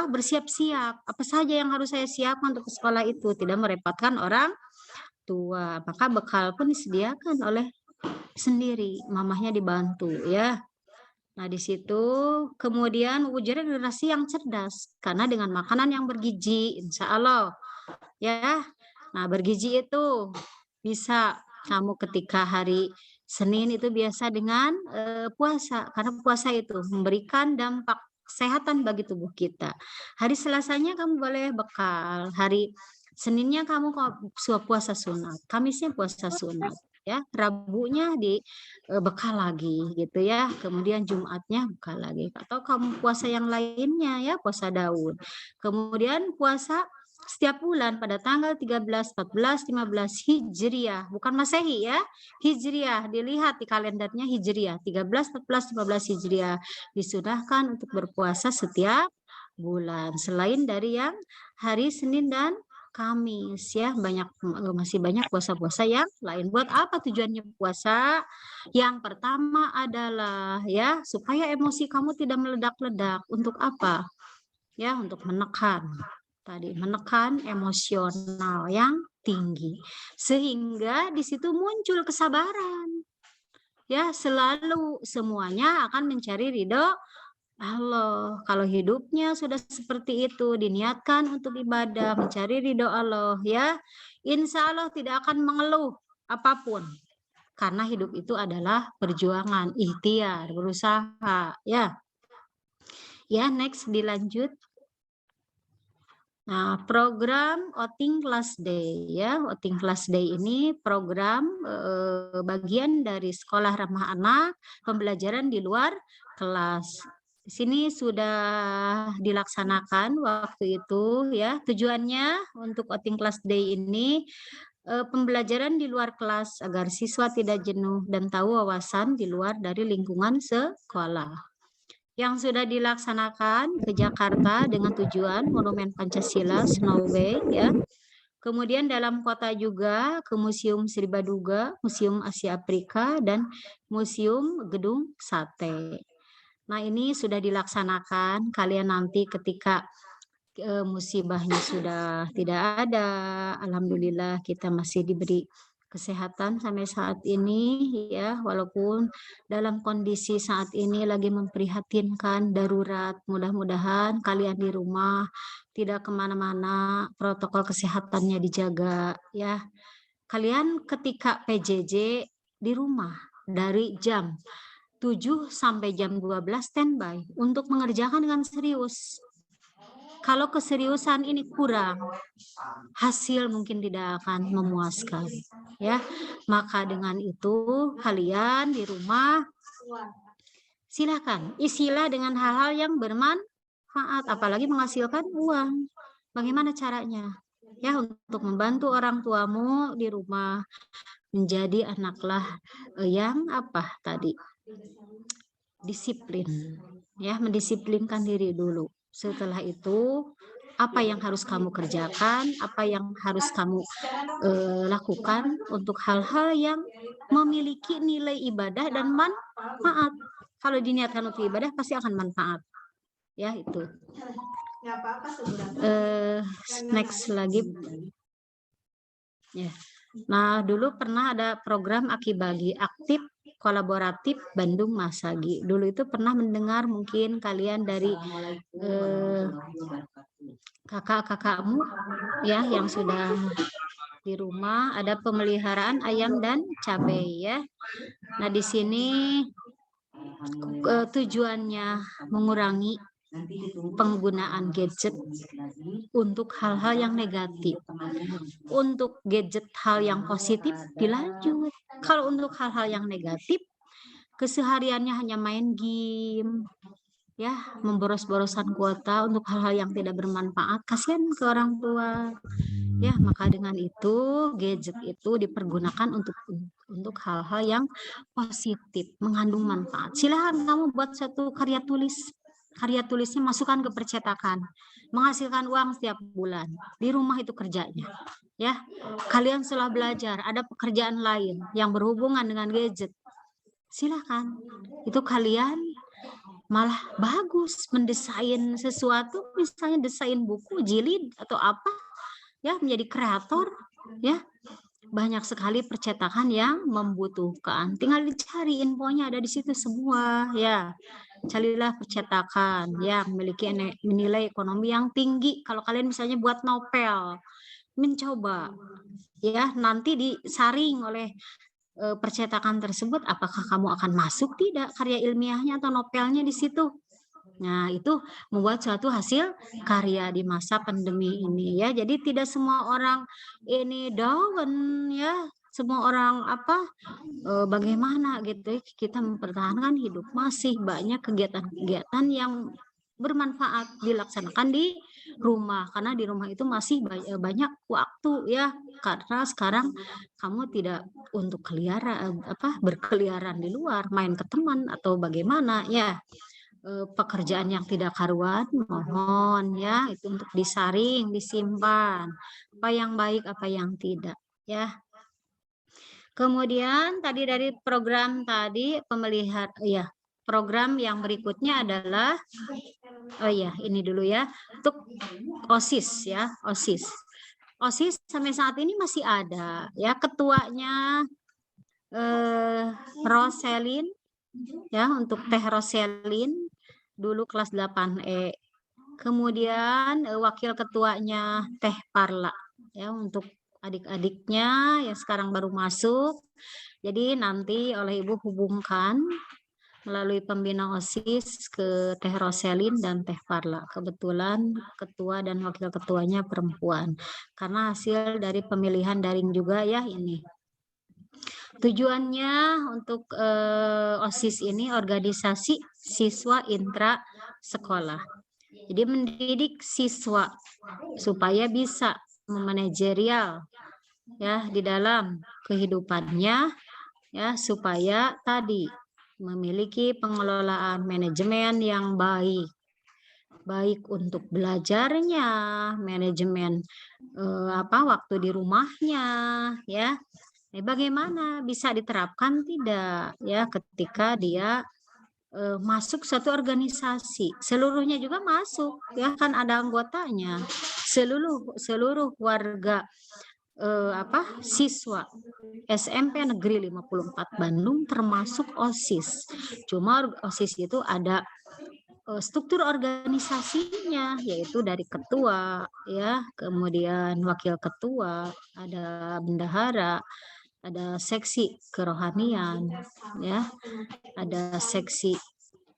bersiap-siap, apa saja yang harus saya siapkan untuk ke sekolah itu, tidak merepotkan orang tua. Maka bekal pun disediakan oleh sendiri, mamahnya dibantu ya. Nah, di situ kemudian wujudnya generasi yang cerdas, karena dengan makanan yang bergizi, insya Allah ya. Nah, bergizi itu bisa kamu ketika hari Senin itu biasa dengan puasa, karena puasa itu memberikan dampak kesehatan bagi tubuh kita. Hari Selasanya kamu boleh bekal, hari Seninnya kamu puasa sunat, Kamisnya puasa sunat, ya, Rabunya di bekal lagi gitu ya, kemudian Jumatnya bekal lagi, atau kamu puasa yang lainnya ya, puasa Daud, kemudian puasa setiap bulan pada tanggal 13, 14, 15 Hijriah, bukan Masehi ya, Hijriah, dilihat di kalendernya Hijriah, 13, 14, 15 Hijriah, disunahkan untuk berpuasa setiap bulan, selain dari yang hari Senin dan Kamis ya, masih banyak puasa-puasa yang lain. Buat apa tujuannya puasa? Yang pertama adalah ya, supaya emosi kamu tidak meledak-ledak. Untuk apa? Ya, untuk menekan emosional yang tinggi, sehingga di situ muncul kesabaran ya, selalu semuanya akan mencari ridho Allah. Kalau hidupnya sudah seperti itu, diniatkan untuk ibadah, mencari ridho Allah ya, insya Allah tidak akan mengeluh apapun, karena hidup itu adalah perjuangan, ikhtiar, berusaha ya. Ya, next dilanjut. Nah, program Outing Class Day ya, Outing Class Day ini program bagian dari Sekolah Ramah Anak, pembelajaran di luar kelas. Di sini sudah dilaksanakan waktu itu ya. Tujuannya untuk Outing Class Day ini pembelajaran di luar kelas agar siswa tidak jenuh dan tahu wawasan di luar dari lingkungan sekolah. Yang sudah dilaksanakan ke Jakarta dengan tujuan Monumen Pancasila, Snow Bay ya. Kemudian dalam kota juga ke Museum Sri Baduga, Museum Asia Afrika, dan Museum Gedung Sate. Nah, ini sudah dilaksanakan. Kalian nanti ketika musibahnya sudah tidak ada, alhamdulillah kita masih diberi kesehatan sampai saat ini ya, walaupun dalam kondisi saat ini lagi memprihatinkan, darurat. Mudah-mudahan kalian di rumah tidak kemana-mana, protokol kesehatannya dijaga ya. Kalian ketika PJJ di rumah dari jam 7 sampai jam 12 standby untuk mengerjakan dengan serius. Kalau keseriusan ini kurang, hasil mungkin tidak akan memuaskan ya. Maka dengan itu kalian di rumah Silakan isilah dengan hal-hal yang bermanfaat, apalagi menghasilkan uang. Bagaimana caranya? Ya, untuk membantu orang tuamu di rumah menjadi anaklah yang apa tadi? Disiplin. Ya, mendisiplinkan diri dulu. Setelah itu apa yang harus kamu kerjakan, apa yang harus kamu lakukan untuk hal-hal yang memiliki nilai ibadah dan manfaat. Kalau diniatkan untuk ibadah pasti akan manfaat. Ya, itu. Next lagi. Ya. Nah, dulu pernah ada program Akibagi, aktif kolaboratif Bandung Masagi. Dulu itu pernah mendengar mungkin kalian dari kakak-kakakmu ya yang sudah di rumah ada pemeliharaan ayam dan cabai ya. Nah, di sini tujuannya mengurangi penggunaan gadget untuk hal-hal yang negatif. Untuk gadget hal yang positif dilanjut. Kalau untuk hal-hal yang negatif, kesehariannya hanya main game, ya, memboros-borosan kuota untuk hal-hal yang tidak bermanfaat, kasihan ke orang tua. Ya, maka dengan itu gadget itu dipergunakan untuk hal-hal yang positif, mengandung manfaat. Silahkan kamu buat satu karya tulis. Karya tulisnya masukkan ke percetakan, menghasilkan uang setiap bulan. Di rumah itu kerjanya. Ya, kalian setelah belajar ada pekerjaan lain yang berhubungan dengan gadget. Silahkan. Itu kalian malah bagus mendesain sesuatu, misalnya desain buku, jilid atau apa, ya, menjadi kreator, ya. Banyak sekali percetakan yang membutuhkan. Tinggal dicari infonya, ada di situ semua, ya. Carilah percetakan yang memiliki nilai ekonomi yang tinggi. Kalau kalian misalnya buat novel, mencoba, ya, nanti disaring oleh percetakan tersebut, apakah kamu akan masuk tidak karya ilmiahnya atau novelnya di situ. Nah, itu membuat suatu hasil karya di masa pandemi ini ya. Jadi tidak semua orang ini down ya. Semua orang bagaimana gitu kita mempertahankan hidup. Masih banyak kegiatan-kegiatan yang bermanfaat dilaksanakan di rumah, karena di rumah itu masih banyak waktu ya, karena sekarang kamu tidak untuk berkeliaran di luar, main ke teman atau bagaimana ya. Pekerjaan yang tidak karuan, mohon ya itu untuk disaring, disimpan apa yang baik, apa yang tidak ya. Kemudian tadi dari program tadi program yang berikutnya adalah ini dulu ya, untuk OSIS ya, OSIS. OSIS sampai saat ini masih ada ya, ketuanya Roselin ya, untuk Teh Roselin dulu kelas 8E. Kemudian wakil ketuanya Teh Parla ya, untuk adik-adiknya yang sekarang baru masuk. Jadi nanti oleh Ibu hubungkan melalui pembina OSIS ke Teh Roselin dan Teh Parla. Kebetulan ketua dan wakil ketuanya perempuan. Karena hasil dari pemilihan daring juga ya ini. Tujuannya untuk OSIS ini organisasi siswa intra sekolah. Jadi mendidik siswa supaya bisa memanajerial ya di dalam kehidupannya ya, supaya tadi memiliki pengelolaan manajemen yang baik untuk belajarnya, manajemen waktu di rumahnya ya. Bagaimana bisa diterapkan tidak ya ketika dia masuk satu organisasi, seluruhnya juga masuk ya, kan ada anggotanya, seluruh warga siswa SMP Negeri 54 Bandung termasuk OSIS. Cuma OSIS itu ada struktur organisasinya, yaitu dari ketua ya, kemudian wakil ketua, ada bendahara, ada seksi kerohanian ya, ada seksi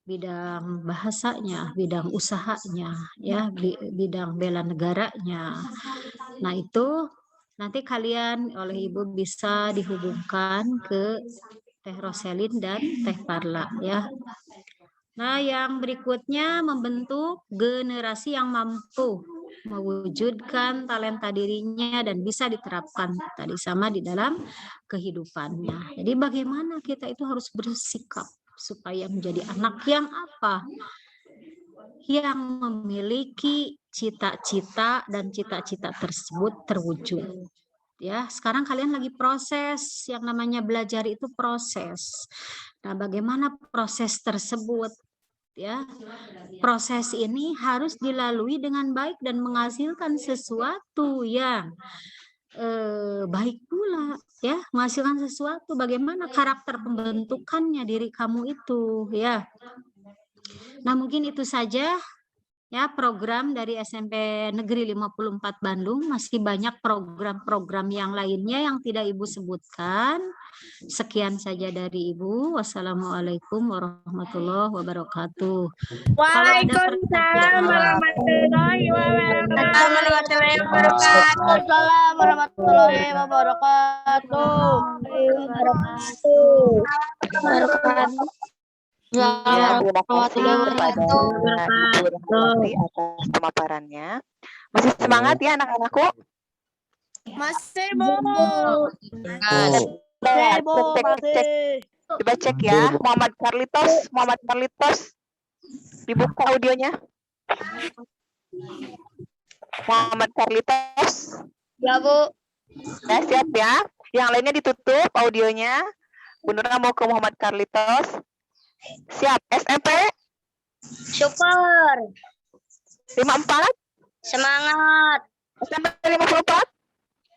bidang bahasanya, bidang usahanya ya, bidang bela negaranya. Nah, itu nanti kalian oleh Ibu bisa dihubungkan ke Teh Roselin dan Teh Parla ya. Nah, yang berikutnya membentuk generasi yang mampu mewujudkan talenta dirinya dan bisa diterapkan tadi sama di dalam kehidupannya. Jadi bagaimana kita itu harus bersikap supaya menjadi anak yang apa? Yang memiliki cita-cita dan cita-cita tersebut terwujud. Ya, sekarang kalian lagi proses, yang namanya belajar itu proses. Nah, bagaimana proses tersebut? Ya, proses ini harus dilalui dengan baik dan menghasilkan sesuatu yang baik pula, ya, menghasilkan sesuatu. Bagaimana karakter pembentukannya diri kamu itu, ya. Nah, mungkin itu saja ya program dari SMP Negeri 54 Bandung. Masih banyak program-program yang lainnya yang tidak Ibu sebutkan. Sekian saja dari Ibu. Wassalamualaikum warahmatullahi wabarakatuh. Waalaikumsalam warahmatullahi wabarakatuh. Warahmatullahi wabarakatuh. Ya, terima kasih kepada Ibu Rahmawati atas pemaparannya. Masih semangat ya anak-anakku? Masih, Bu. Coba cek ya, Muhammad Carlitos, dibuka audionya. Muhammad Carlitos. Ya, Bu. Ya, siap ya. Yang lainnya ditutup audionya. Bu Nura mau ke Muhammad Carlitos. Siap. SMP? Super. 54? Semangat. SMP 54?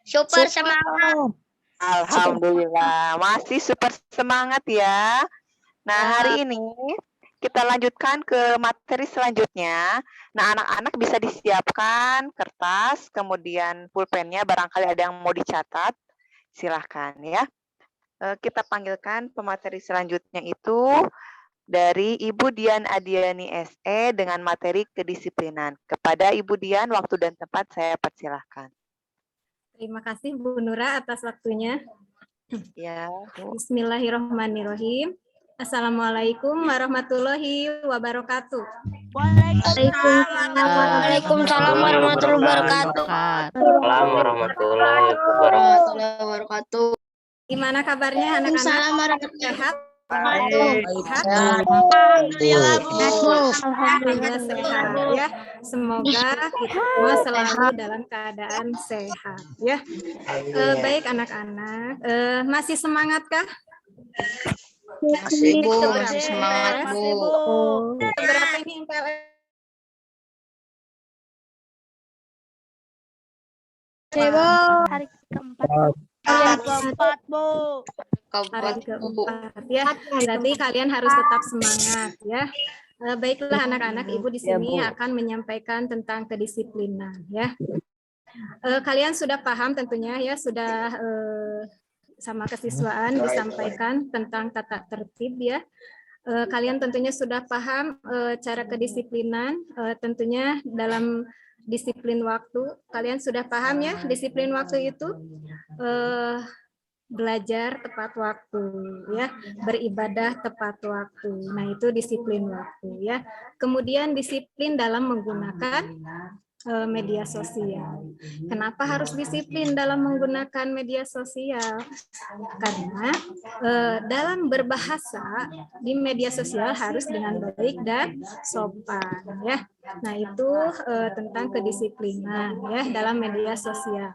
Super semangat. Alhamdulillah, masih super semangat ya. Nah, hari ini kita lanjutkan ke materi selanjutnya. Nah, anak-anak bisa disiapkan kertas, kemudian pulpennya, barangkali ada yang mau dicatat, silahkan ya. Kita panggilkan pemateri selanjutnya itu dari Ibu Dian Adiani SE dengan materi kedisiplinan. Kepada Ibu Dian, waktu dan tempat saya persilahkan. Terima kasih Bu Nura atas waktunya. Ya. Bismillahirrahmanirrahim. Assalamualaikum warahmatullahi wabarakatuh. Waalaikumsalam warahmatullahi wabarakatuh. Assalamualaikum warahmatullahi Wabarakatuh. Gimana kabarnya anak-anak? Assalamualaikum. Sehat? Alhamdulillah sehat ya. Semoga kita semua selalu dalam keadaan sehat ya. Baik anak-anak, masih semangatkah? Masih, Bu. Masih semangat, Bu. Berapa ini MPLS? Hari keempat. Bu. Hari keempat ya. Berarti kalian harus tetap semangat ya. Baiklah anak-anak, Ibu di sini akan menyampaikan tentang kedisiplinan ya. Kalian sudah paham tentunya ya, sudah sama kesiswaan disampaikan tentang tata tertib ya. Kalian tentunya sudah paham cara kedisiplinan, tentunya dalam disiplin waktu. Kalian sudah paham ya, disiplin waktu itu belajar tepat waktu ya, beribadah tepat waktu. Nah, itu disiplin waktu ya. Kemudian disiplin dalam menggunakan media sosial. Kenapa harus disiplin dalam menggunakan media sosial? Karena dalam berbahasa di media sosial harus dengan baik dan sopan ya. Nah, itu tentang kedisiplinan ya dalam media sosial.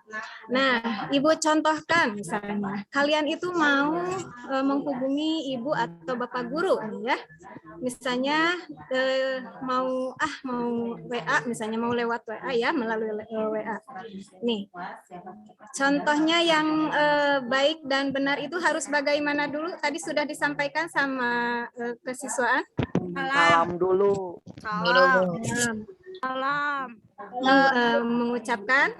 Nah, Ibu contohkan misalnya, kalian itu mau menghubungi Ibu atau Bapak guru nih ya. Misalnya mau WA, misalnya mau lewat WA ya, melalui WA. Nih, contohnya yang baik dan benar itu harus bagaimana dulu? Tadi sudah disampaikan sama kesiswaan. Salam dulu. Salam. Mengucapkan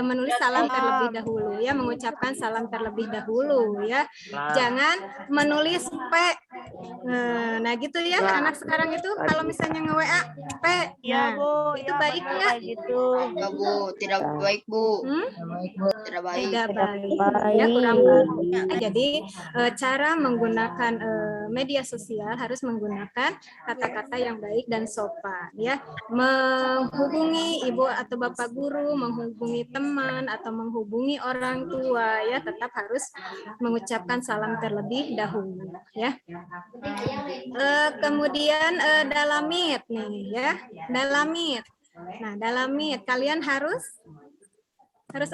menulis salam terlebih dahulu ya, mengucapkan salam terlebih dahulu ya, jangan menulis P. Nah gitu ya, anak sekarang itu kalau misalnya nge-WA P, Ya, Bu. itu baik nggak? Gitu. Ya, Bu. Tidak baik, Bu. Tidak baik. Tidak baik ya, kurang baik. Jadi cara menggunakan media sosial harus menggunakan kata-kata yang baik dan sopan ya. Menghubungi ibu atau bapak guru, menghubungi teman atau menghubungi orang tua ya, tetap harus mengucapkan salam terlebih dahulu ya. Kemudian dalamit nih ya, dalamit. Nah, dalamit kalian harus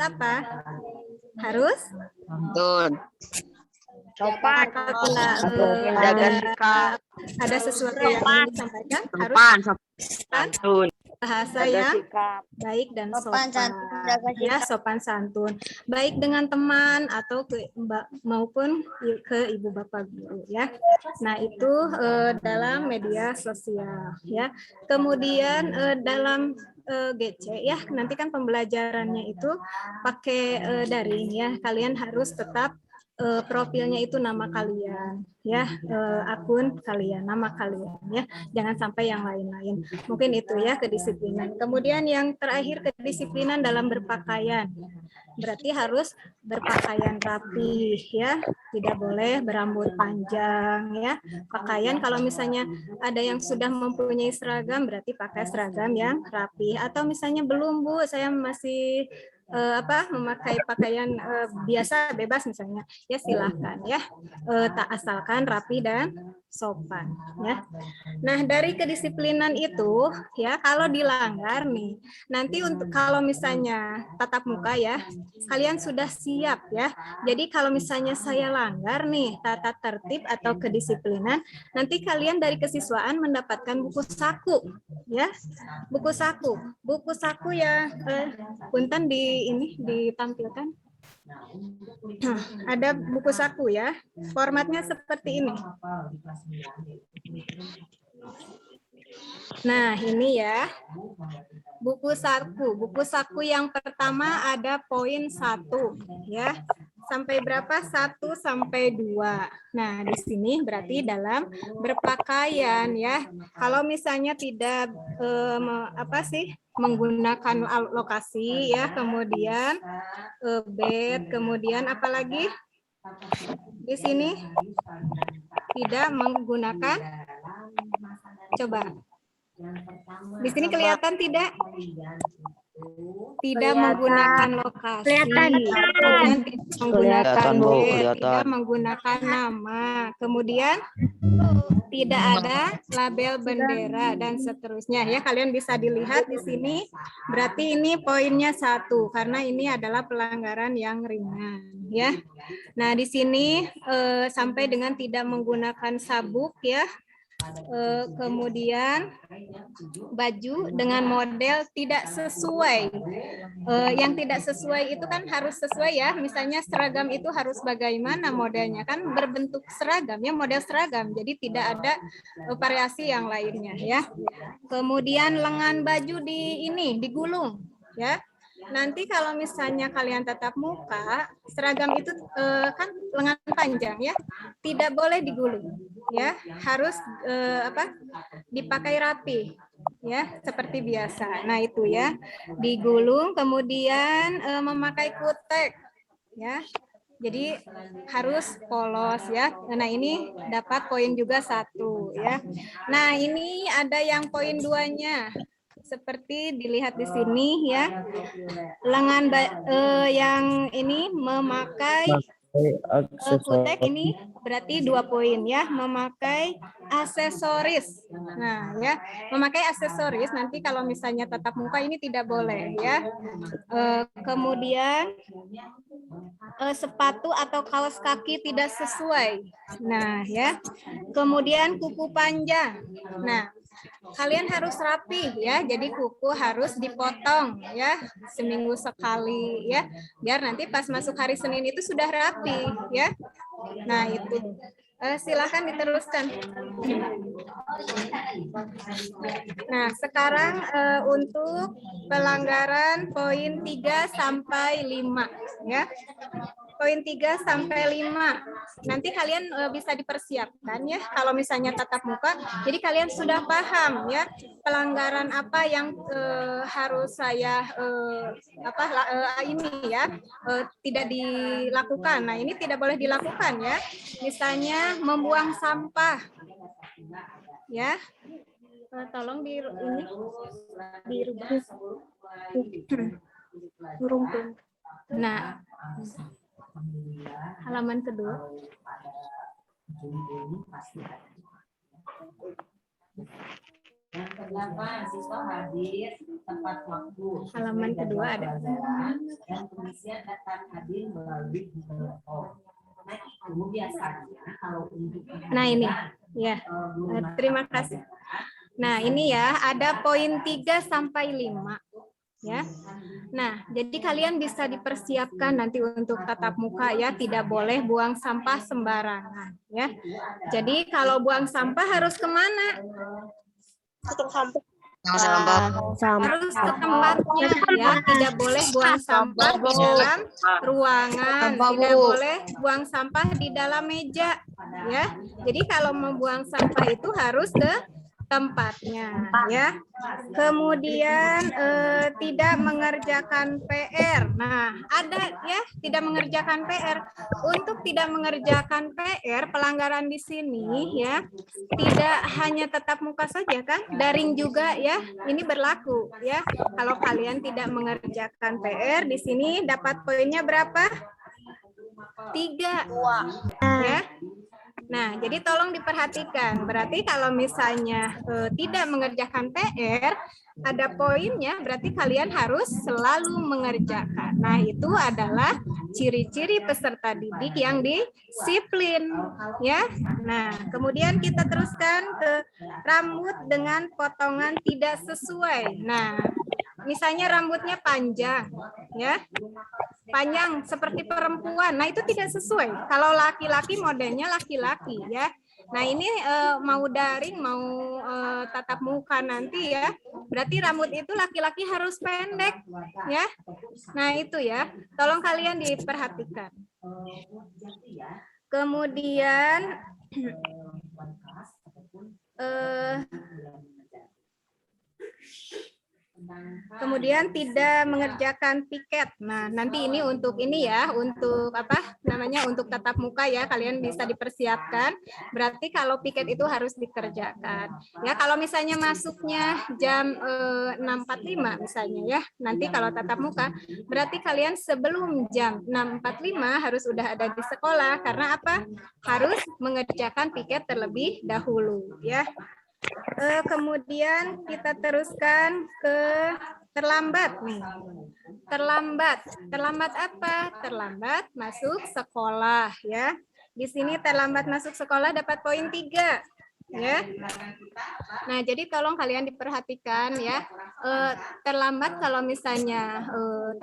apa? Harus Sopan. apabila Menjaga sikap. ada sesuatu yang ingin disampaikan harus Santun. bahasa yang baik dan sopan, ya, sopan santun, baik dengan teman atau maupun ke ibu bapak guru ya. Nah itu dalam media sosial ya. Kemudian dalam GC ya, nanti kan pembelajarannya itu pakai daring ya. Kalian harus tetap profilnya itu nama kalian ya, akun kalian, nama kalian ya, jangan sampai yang lain-lain. Mungkin itu ya kedisiplinan. Kemudian yang terakhir kedisiplinan dalam berpakaian, berarti harus berpakaian rapi ya, tidak boleh berambut panjang ya. Pakaian kalau misalnya ada yang sudah mempunyai seragam berarti pakai seragam yang rapi, atau misalnya belum Bu, saya masih memakai pakaian biasa bebas misalnya ya, silahkan ya, tak asalkan rapi dan sopan ya. Nah dari kedisiplinan itu ya, kalau dilanggar nih nanti untuk kalau misalnya tatap muka ya, kalian sudah siap ya. Jadi kalau misalnya saya langgar nih tata tertib atau kedisiplinan, nanti kalian dari kesiswaan mendapatkan buku saku ya, buku saku ya. Punten ini ditampilkan. Ada buku saku ya, formatnya seperti ini. Nah ini ya, buku saku yang pertama ada poin 1 ya, sampai berapa? 1 sampai 2. Nah di sini berarti dalam berpakaian ya. Kalau misalnya tidak menggunakan lokasi ya, kemudian bed, kemudian apalagi di sini tidak menggunakan, coba di sini kelihatan tidak menggunakan lokasi, kemudian tidak menggunakan bed, tidak menggunakan nama, kemudian tidak ada label bendera dan seterusnya ya. Kalian bisa dilihat di sini, berarti ini poinnya 1 karena ini adalah pelanggaran yang ringan ya. Nah di sini sampai dengan tidak menggunakan sabuk ya. Kemudian baju dengan model tidak sesuai. Yang tidak sesuai itu kan harus sesuai ya. Misalnya seragam itu harus bagaimana modelnya, kan berbentuk seragam ya, model seragam. Jadi tidak ada variasi yang lainnya ya. Kemudian lengan baju digulung ya. Nanti kalau misalnya kalian tatap muka, seragam itu kan lengan panjang ya, tidak boleh digulung ya, harus dipakai rapi ya, seperti biasa. Nah itu ya, digulung, kemudian memakai kutek ya, jadi harus polos ya. Nah ini dapat poin juga 1 ya. Nah ini ada yang poin 2-nya. Seperti dilihat di sini ya, lengan yang ini memakai kutek ini berarti 2 poin ya, memakai aksesoris. Nah ya, memakai aksesoris nanti kalau misalnya tatap muka ini tidak boleh ya. Kemudian sepatu atau kaos kaki tidak sesuai. Nah ya, kemudian kuku panjang. Nah kalian harus rapi ya, jadi kuku harus dipotong ya seminggu sekali ya, biar nanti pas masuk hari Senin itu sudah rapi ya. Nah itu silakan diteruskan. Nah sekarang untuk pelanggaran poin 3 sampai 5 ya. poin 3 sampai 5. Nanti kalian bisa dipersiapkan ya kalau misalnya tatap muka. Jadi kalian sudah paham ya pelanggaran apa yang harus saya tidak dilakukan. Nah, ini tidak boleh dilakukan ya. Misalnya membuang sampah. Ya. Tolong dirubah. Nah, halaman kedua. Yang kedelapan, siswa hadir tepat waktu. Halaman kedua ada. Dan pengisian daftar hadir melalui Google Form. Nah, itu biasanya kalau untuk Nah, ini ya. Terima kasih. Nah, ini ya ada poin 3 sampai 5 ya. Nah, jadi kalian bisa dipersiapkan nanti untuk tatap muka ya, tidak boleh buang sampah sembarangan ya. Jadi kalau buang sampah harus kemana? Harus ke tempatnya ya, tidak boleh buang sampah di dalam ruangan, tidak boleh buang sampah di dalam meja ya. Jadi kalau mau buang sampah itu harus ke tempatnya ya. Kemudian tidak mengerjakan PR. Nah, ada ya tidak mengerjakan PR. Untuk tidak mengerjakan PR, pelanggaran di sini ya tidak hanya tatap muka saja kan, daring juga ya. Ini berlaku ya. Kalau kalian tidak mengerjakan PR di sini dapat poinnya berapa? 3 ya. Nah, jadi tolong diperhatikan. Berarti kalau misalnya tidak mengerjakan PR, ada poinnya, berarti kalian harus selalu mengerjakan. Nah, itu adalah ciri-ciri peserta didik yang disiplin, ya. Nah, kemudian kita teruskan ke rambut dengan potongan tidak sesuai. Nah, misalnya rambutnya panjang, ya. Panjang seperti perempuan. Nah, itu tidak sesuai. Kalau laki-laki modelnya laki-laki ya. Nah, ini mau daring, mau tatap muka nanti ya. Berarti rambut itu laki-laki harus pendek ya. Nah, itu ya. Tolong kalian diperhatikan. Kemudian kemudian tidak mengerjakan piket. Nah, nanti ini untuk ini ya, untuk apa namanya, untuk tatap muka ya, kalian bisa dipersiapkan. Berarti kalau piket itu harus dikerjakan. Ya, kalau misalnya masuknya jam 6.45 misalnya ya, nanti kalau tatap muka, berarti kalian sebelum jam 6.45 harus udah ada di sekolah. Karena apa? Harus mengerjakan piket terlebih dahulu ya. Kemudian kita teruskan ke terlambat nih. Terlambat apa? Terlambat masuk sekolah ya. Di sini terlambat masuk sekolah dapat poin 3 ya. Nah, jadi tolong kalian diperhatikan ya. Terlambat kalau misalnya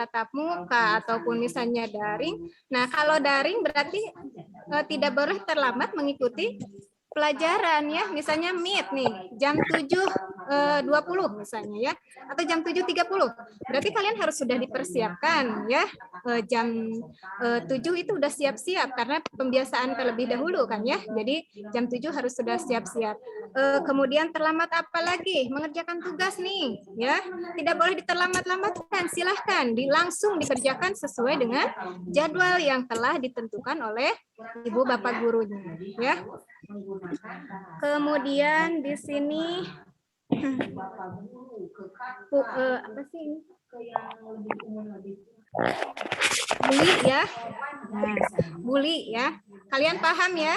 tatap muka ataupun misalnya daring. Nah, kalau daring berarti tidak boleh terlambat mengikuti pelajaran ya, misalnya meet nih jam 7.20 misalnya ya, atau jam 7.30. Berarti kalian harus sudah dipersiapkan ya, jam 7 itu udah siap-siap karena pembiasaan terlebih dahulu kan ya. Jadi jam 7 harus sudah siap-siap. Kemudian terlambat apa lagi? Mengerjakan tugas nih ya. Tidak boleh diterlambat-lambatkan, silahkan langsung dikerjakan sesuai dengan jadwal yang telah ditentukan oleh ibu bapak gurunya ya. Kemudian di sini apa sih ini? Bully ya. Nah, bully ya. Kalian paham ya?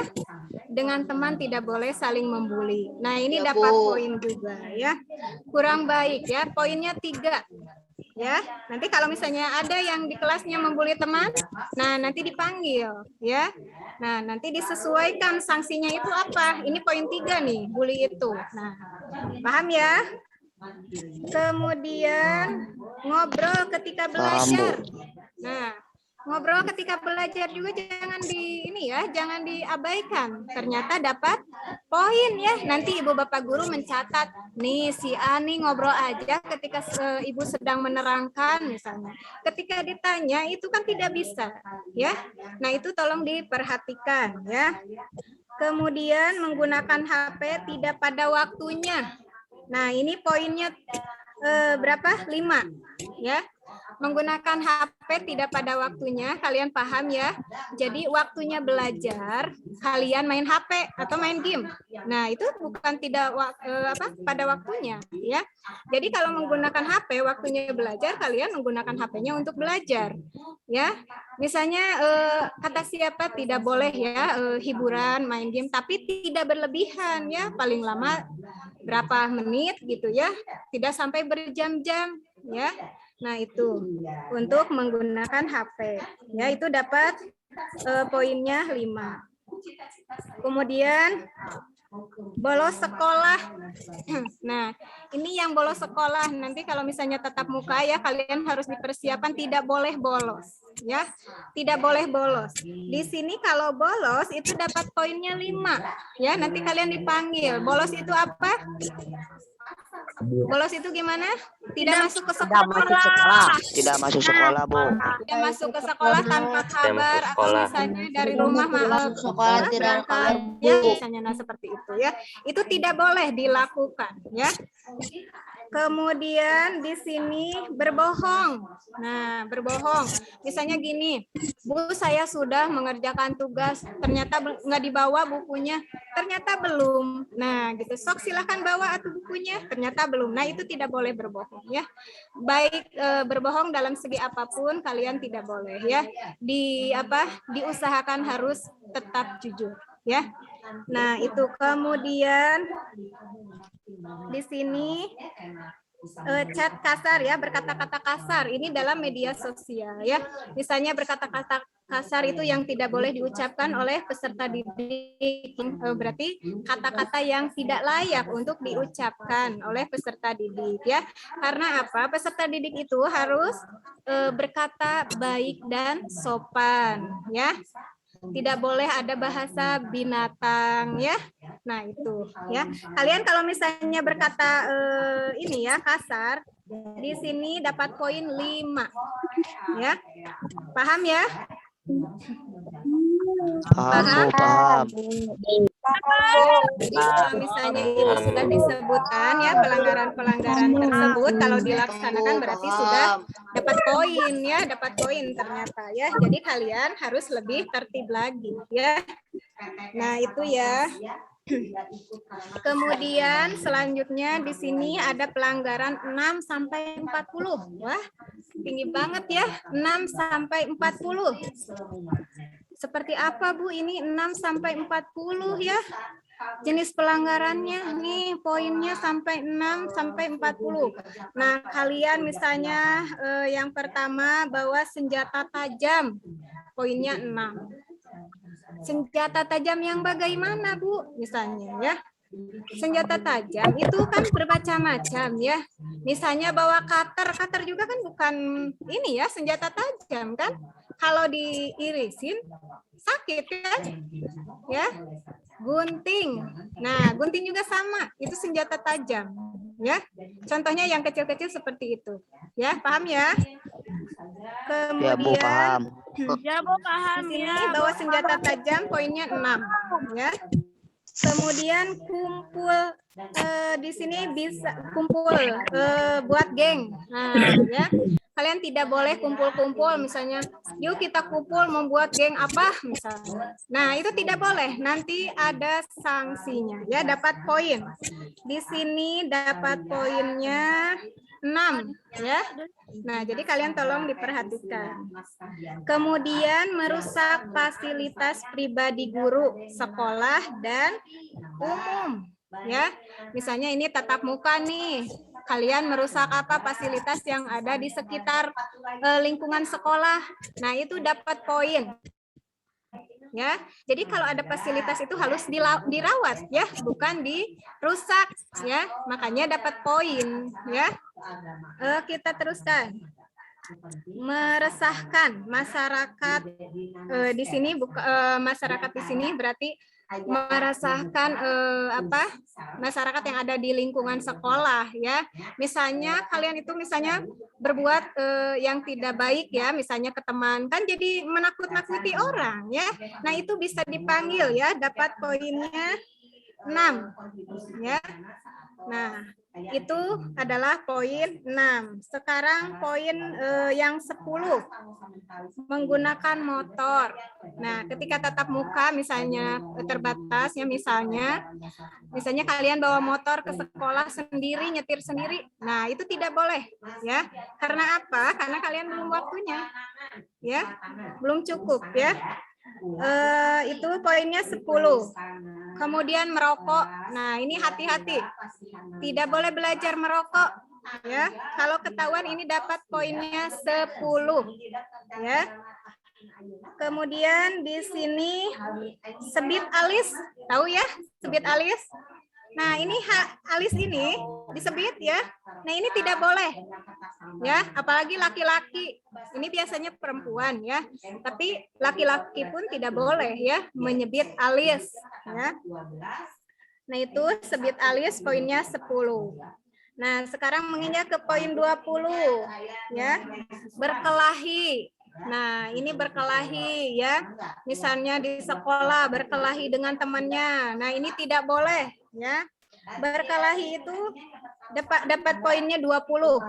Dengan teman tidak boleh saling membuli. Nah, ini ya, dapat poin juga ya. Kurang baik ya. Poinnya 3. Ya, nanti kalau misalnya ada yang di kelasnya membuli teman, nah nanti dipanggil ya. Nah, nanti disesuaikan sanksinya itu apa. Ini poin 3 nih, bully itu. Nah, paham ya? Kemudian ngobrol ketika belajar. Nah, Ngobrol ketika belajar juga jangan jangan diabaikan. Ternyata dapat poin ya. Nanti ibu bapak guru mencatat, nih si A nih ngobrol aja ketika ibu sedang menerangkan misalnya. Ketika ditanya itu kan tidak bisa ya. Nah itu tolong diperhatikan ya. Kemudian menggunakan HP tidak pada waktunya. Nah ini poinnya berapa? 5 ya. Menggunakan HP tidak pada waktunya, kalian paham ya? Jadi waktunya belajar, kalian main HP atau main game. Nah, itu bukan tidak pada waktunya, ya. Jadi kalau menggunakan HP waktunya belajar, kalian menggunakan HP-nya untuk belajar, ya. Misalnya kata siapa tidak boleh ya hiburan, main game, tapi tidak berlebihan ya, paling lama berapa menit gitu ya, tidak sampai berjam-jam ya. Nah, itu untuk menggunakan HP. Ya, itu dapat poinnya 5. Kemudian bolos sekolah. Nah, ini yang bolos sekolah. Nanti kalau misalnya tatap muka ya, kalian harus dipersiapkan tidak boleh bolos. Ya, tidak boleh bolos. Di sini kalau bolos itu dapat poinnya 5. Ya, nanti kalian dipanggil. Bolos itu apa? Bolos itu gimana? Tidak masuk ke sekolah. Tidak masuk sekolah, Bu. Tidak masuk ke sekolah tanpa kabar atau misalnya dari rumah sekolah tidak ya misalnya nah seperti itu ya. Itu tidak boleh dilakukan ya. Kemudian di sini berbohong. Nah, berbohong. Misalnya gini, Bu, saya sudah mengerjakan tugas, ternyata nggak dibawa bukunya, ternyata belum. Nah, gitu. Sok silahkan bawa atau bukunya, ternyata belum. Nah, itu tidak boleh berbohong ya. Baik berbohong dalam segi apapun kalian tidak boleh ya. Diusahakan harus tetap jujur ya. Nah, itu kemudian di sini chat kasar ya, berkata-kata kasar ini dalam media sosial ya. Misalnya berkata-kata kasar itu yang tidak boleh diucapkan oleh peserta didik, berarti kata-kata yang tidak layak untuk diucapkan oleh peserta didik ya. Karena apa? Peserta didik itu harus berkata baik dan sopan ya. Tidak boleh ada bahasa binatang ya. Nah, itu ya. Kalian kalau misalnya berkata ini ya kasar, di sini dapat poin 5. Ya. Paham ya? Paham. Jadi kalau misalnya itu sudah disebutkan ya pelanggaran-pelanggaran tersebut, kalau dilaksanakan berarti sudah dapat poin ya, dapat poin ternyata ya. Jadi kalian harus lebih tertib lagi ya. Nah, itu ya. Kemudian selanjutnya di sini ada pelanggaran 6 sampai 40. Wah, tinggi banget ya. 6 sampai 40. Seperti apa, Bu? Ini 6 sampai 40 ya. Jenis pelanggarannya nih poinnya sampai 6 sampai 40. Nah, kalian misalnya yang pertama bawa senjata tajam. Poinnya 6. Senjata tajam yang bagaimana, Bu? Misalnya ya. Senjata tajam itu kan bermacam-macam ya. Misalnya bawa cutter juga kan bukan ini ya, senjata tajam kan. Kalau diirisin sakit kan? Ya. Gunting. Nah, gunting juga sama, itu senjata tajam ya. Contohnya yang kecil-kecil seperti itu. Ya, paham ya? Kemudian Ya, Bu, paham. Ya, Bu, paham di sini ya. bawa senjata tajam poinnya 6 ya. Kemudian kumpul di sini bisa kumpul buat geng. Nah, ya. Kalian tidak boleh kumpul-kumpul misalnya, yuk kita kumpul membuat geng apa misalnya. Nah, itu tidak boleh. Nanti ada sanksinya ya, dapat poin. Di sini dapat poinnya 6 ya. Nah, jadi kalian tolong diperhatikan. Kemudian merusak fasilitas pribadi guru, sekolah dan umum ya. Misalnya ini tatap muka nih. Kalian merusak apa fasilitas yang ada di sekitar lingkungan sekolah. Nah, itu dapat poin. Ya. Jadi kalau ada fasilitas itu harus dirawat ya, bukan dirusak ya. Makanya dapat poin ya. Kita teruskan. meresahkan masyarakat. Di sini masyarakat di sini berarti meresahkan masyarakat yang ada di lingkungan sekolah ya. Misalnya kalian itu misalnya berbuat yang tidak baik ya, misalnya ke teman, kan jadi menakut-nakuti orang ya. Nah, itu bisa dipanggil ya, dapat poinnya 6 ya. Nah, itu adalah poin 6. Sekarang poin yang 10, menggunakan motor. Nah, ketika tatap muka misalnya terbatas ya, misalnya kalian bawa motor ke sekolah sendiri, nyetir sendiri. Nah, itu tidak boleh ya. Karena apa? Karena kalian belum waktunya. Ya. Belum cukup ya. Itu poinnya 10. Kemudian merokok. Nah, ini hati-hati. Tidak boleh belajar merokok ya. Kalau ketahuan ini dapat poinnya 10 ya. Kemudian di sini sebit alis. Tahu ya? Sebit alis. Nah, ini alis ini disebit ya. Nah, ini tidak boleh. Ya, apalagi laki-laki. Ini biasanya perempuan ya. Tapi laki-laki pun tidak boleh ya menyebit alis ya. Nah, itu sebit alis poinnya 10. Nah, sekarang menginjak ke poin 20 ya. Berkelahi. Nah, ini berkelahi ya. Misalnya di sekolah berkelahi dengan temannya. Nah, ini tidak boleh ya. Berkelahi itu dapat poinnya 20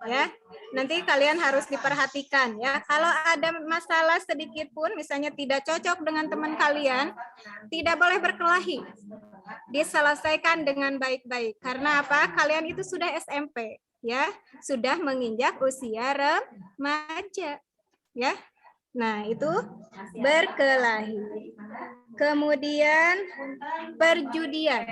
ya. Nanti kalian harus diperhatikan ya. Kalau ada masalah sedikit pun misalnya tidak cocok dengan teman kalian, tidak boleh berkelahi. Diselesaikan dengan baik-baik. Karena apa? Kalian itu sudah SMP ya, sudah menginjak usia remaja. Ya, nah itu berkelahi. Kemudian perjudian,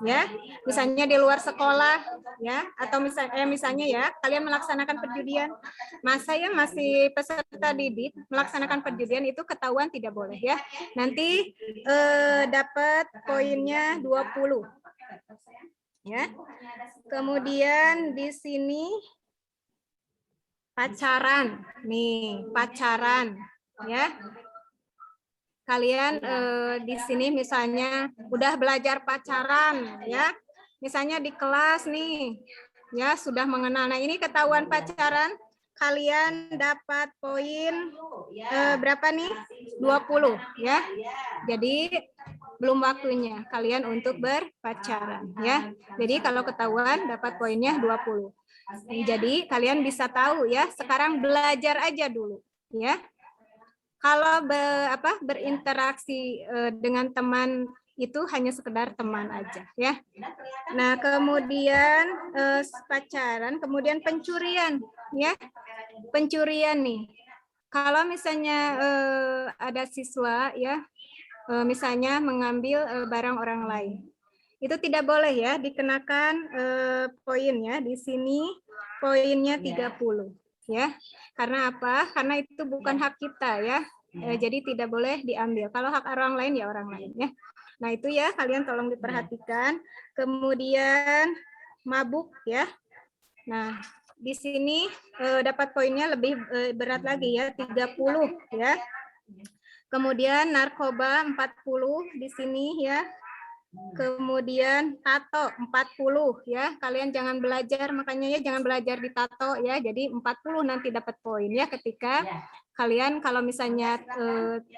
ya, misalnya di luar sekolah, ya, atau misalnya ya, kalian melaksanakan perjudian, masa ya masih peserta didik melaksanakan perjudian itu ketahuan tidak boleh ya. Nanti dapat poinnya 20, ya. Kemudian di sini pacaran, nih pacaran, ya. Kalian di sini misalnya udah belajar pacaran, ya. Misalnya di kelas nih, ya sudah mengenal. Nah ini ketahuan pacaran, kalian dapat poin berapa nih? 20, ya. Jadi belum waktunya kalian untuk berpacaran, ya. Jadi kalau ketahuan dapat poinnya 20. Jadi kalian bisa tahu ya, sekarang belajar aja dulu ya. Kalau berinteraksi dengan teman itu hanya sekedar teman aja ya. Nah, kemudian pacaran, kemudian pencurian ya. Pencurian nih. Kalau misalnya ada siswa ya, misalnya mengambil barang orang lain. Itu tidak boleh ya, dikenakan poin ya. Di sini poinnya 30 ya. Karena apa? Karena itu bukan hak kita ya. Jadi tidak boleh diambil. Kalau hak orang lain ya orang lain ya. Nah, itu ya kalian tolong diperhatikan. Kemudian mabuk ya. Nah, di sini dapat poinnya lebih berat lagi ya, 30 ya. Kemudian narkoba 40 di sini ya. Kemudian tato 40 ya. Kalian jangan belajar, makanya ya jangan belajar di tato ya. Jadi 40 nanti dapat poin ya ketika kalian kalau misalnya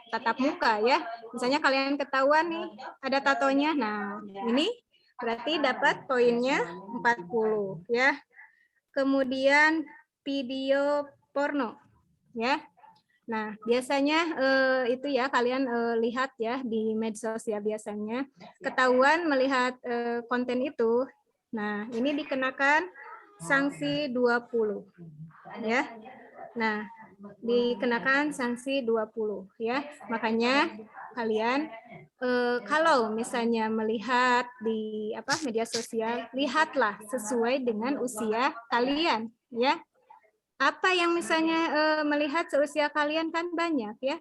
tatap muka ya. Misalnya kalian ketahuan nih ada tatonya. Nah, ini berarti dapat poinnya 40 ya. Kemudian video porno ya. Nah, biasanya itu ya kalian lihat ya di medsos ya biasanya ketahuan melihat konten itu. Nah, ini dikenakan sanksi 20 ya. Nah, dikenakan sanksi 20 ya. Makanya kalian kalau misalnya melihat di media sosial, lihatlah sesuai dengan usia kalian ya. Apa yang misalnya melihat seusia kalian kan banyak ya.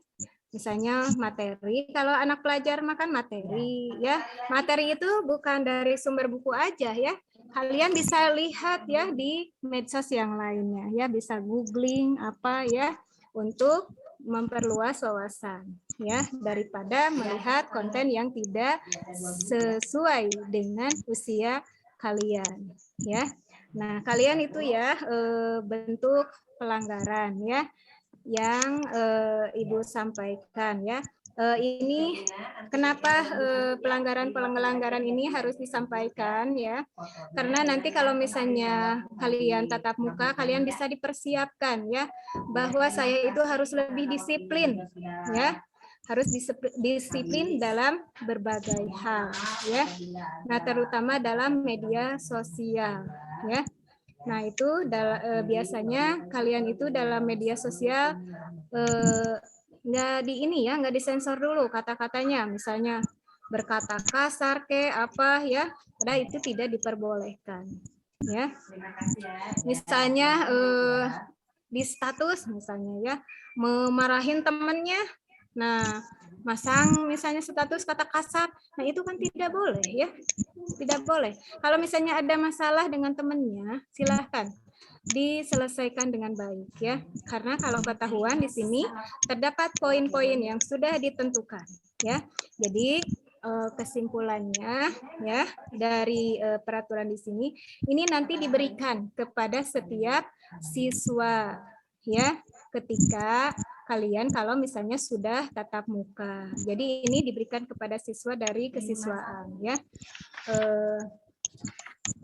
Misalnya materi, kalau anak pelajar makan materi ya. Materi itu bukan dari sumber buku aja ya. kalian bisa lihat ya di medsos yang lainnya ya, bisa googling apa ya untuk memperluas wawasan ya, daripada melihat konten yang tidak sesuai dengan usia kalian ya. Nah, kalian itu ya bentuk pelanggaran ya yang Ibu sampaikan ya. Ini kenapa pelanggaran ini harus disampaikan ya? Karena nanti kalau misalnya kalian tatap muka, kalian bisa dipersiapkan ya bahwa saya itu harus lebih disiplin ya, harus disiplin dalam berbagai hal ya. Nah, terutama dalam media sosial ya. Nah, itu biasanya kalian itu dalam media sosial nggak disensor dulu kata-katanya, misalnya berkata kasar apa ya, padahal itu tidak diperbolehkan ya. Misalnya di status misalnya ya memarahin temannya, nah masang misalnya status kata kasar, nah itu kan tidak boleh ya, tidak boleh. Kalau misalnya ada masalah dengan temannya, silahkan diselesaikan dengan baik ya, karena kalau ketahuan di sini terdapat poin-poin yang sudah ditentukan ya. Jadi kesimpulannya ya dari peraturan di sini ini nanti diberikan kepada setiap siswa ya ketika kalian kalau misalnya sudah tatap muka. Jadi ini diberikan kepada siswa dari kesiswaan ya.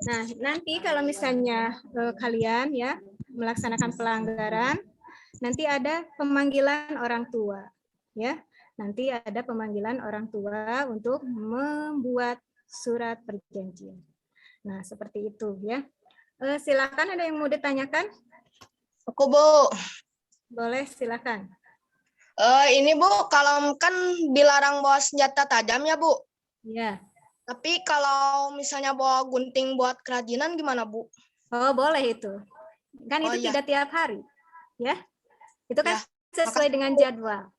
Nah, nanti kalau misalnya kalian ya melaksanakan pelanggaran, nanti ada pemanggilan orang tua ya. Nanti ada pemanggilan orang tua untuk membuat surat perjanjian. Nah, seperti itu ya. Silakan, ada yang mau ditanyakan? Aku, Bu. Boleh, silakan. Ini, Bu, kalau kan dilarang bawa senjata tajam ya, Bu? Iya. Tapi kalau misalnya bawa gunting buat kerajinan gimana, Bu? Oh, boleh itu. Kan itu tidak tiap hari. Ya. Itu kan sesuai dengan jadwal.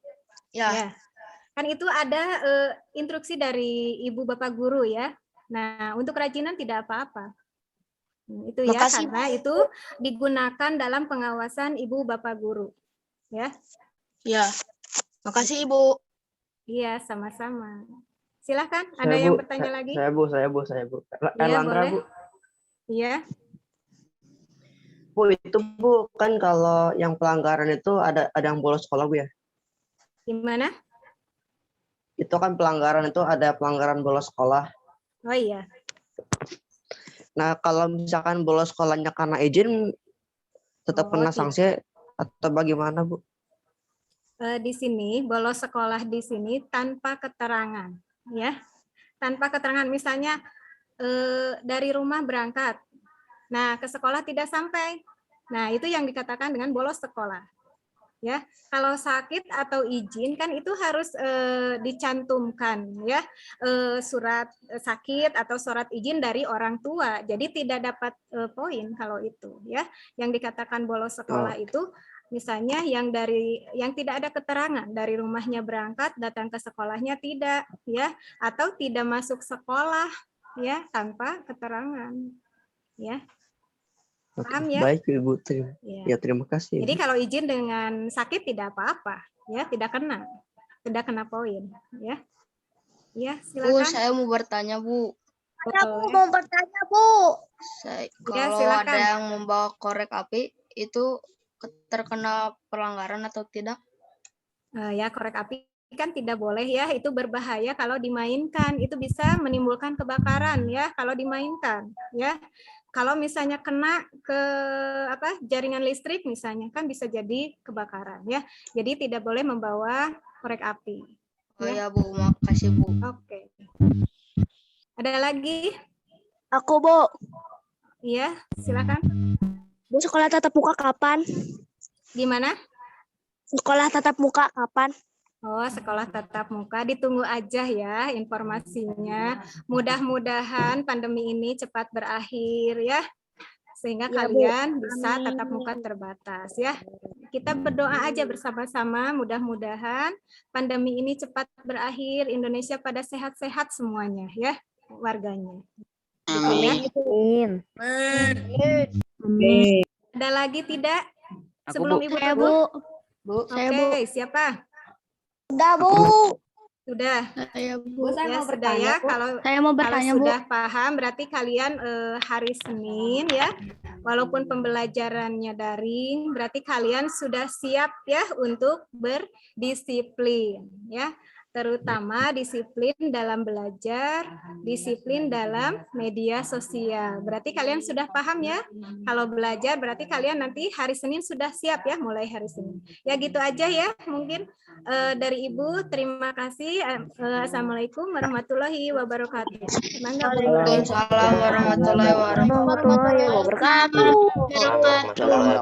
Ya. Kan itu ada instruksi dari Ibu Bapak Guru ya. Nah, untuk kerajinan tidak apa-apa. Itu ya, karena itu digunakan dalam pengawasan Ibu Bapak Guru. Ya. Ya. Makasih, Ibu. Iya, sama-sama. Silahkan, ada yang bertanya lagi? Saya Bu. Erlandra, Bu. Iya. Bu, itu Bu, kan kalau yang pelanggaran itu ada yang bolos sekolah, Bu ya? Gimana? Itu kan pelanggaran itu ada pelanggaran bolos sekolah. Oh iya. Nah, kalau misalkan bolos sekolahnya karena izin, tetap kena sanksi atau bagaimana, Bu? Di sini, bolos sekolah di sini tanpa keterangan. Ya, tanpa keterangan, misalnya dari rumah berangkat, nah ke sekolah tidak sampai, nah itu yang dikatakan dengan bolos sekolah ya. Kalau sakit atau izin kan itu harus dicantumkan ya, surat sakit atau surat izin dari orang tua, jadi tidak dapat poin kalau itu ya. Yang dikatakan bolos sekolah itu misalnya yang tidak ada keterangan, dari rumahnya berangkat datang ke sekolahnya tidak ya, atau tidak masuk sekolah ya tanpa keterangan ya. Paham ya? Baik Ibu, terima kasih. Jadi kalau izin dengan sakit tidak apa-apa ya, tidak kena poin ya. Ya, silakan. Bu, saya mau bertanya, Bu. Aku mau bertanya, Bu. Kalau ada yang membawa korek api itu terkena pelanggaran atau tidak? Ya, korek api kan tidak boleh ya, itu berbahaya kalau dimainkan, itu bisa menimbulkan kebakaran ya kalau dimainkan ya. Kalau misalnya kena ke jaringan listrik misalnya kan bisa jadi kebakaran ya. Jadi tidak boleh membawa korek api. Oh ya, Bu, makasih, Bu. Oke. Ada lagi? Aku, Bu. Iya, silakan. Bu, sekolah tatap muka kapan? Gimana? Sekolah tatap muka kapan? Oh, sekolah tatap muka, ditunggu aja ya informasinya. Mudah-mudahan pandemi ini cepat berakhir ya, sehingga kalian bisa tatap muka terbatas ya. Kita berdoa aja bersama-sama, mudah-mudahan pandemi ini cepat berakhir, Indonesia pada sehat-sehat semuanya ya, warganya. Amin. Ada lagi tidak? Aku, Sebelum Bu. Ibu Saya, tutup? Bu. Oke, siapa? Udah, Bu. Sudah. Bu, saya Ya, mau sudah bertanya, ya. Bu. Kalau Saya mau bertanya, Bu. sudah paham, berarti kalian hari Senin ya, walaupun pembelajarannya daring, berarti kalian sudah siap ya untuk berdisiplin ya. Terutama disiplin dalam belajar, disiplin dalam media sosial. Berarti kalian sudah paham ya? Kalau belajar berarti kalian nanti hari Senin sudah siap ya, mulai hari Senin. Ya gitu aja ya, mungkin dari Ibu. Terima kasih. Assalamualaikum warahmatullahi wabarakatuh. Mangga, Bu. Waalaikumsalam warahmatullahi wabarakatuh. Warahmatullahi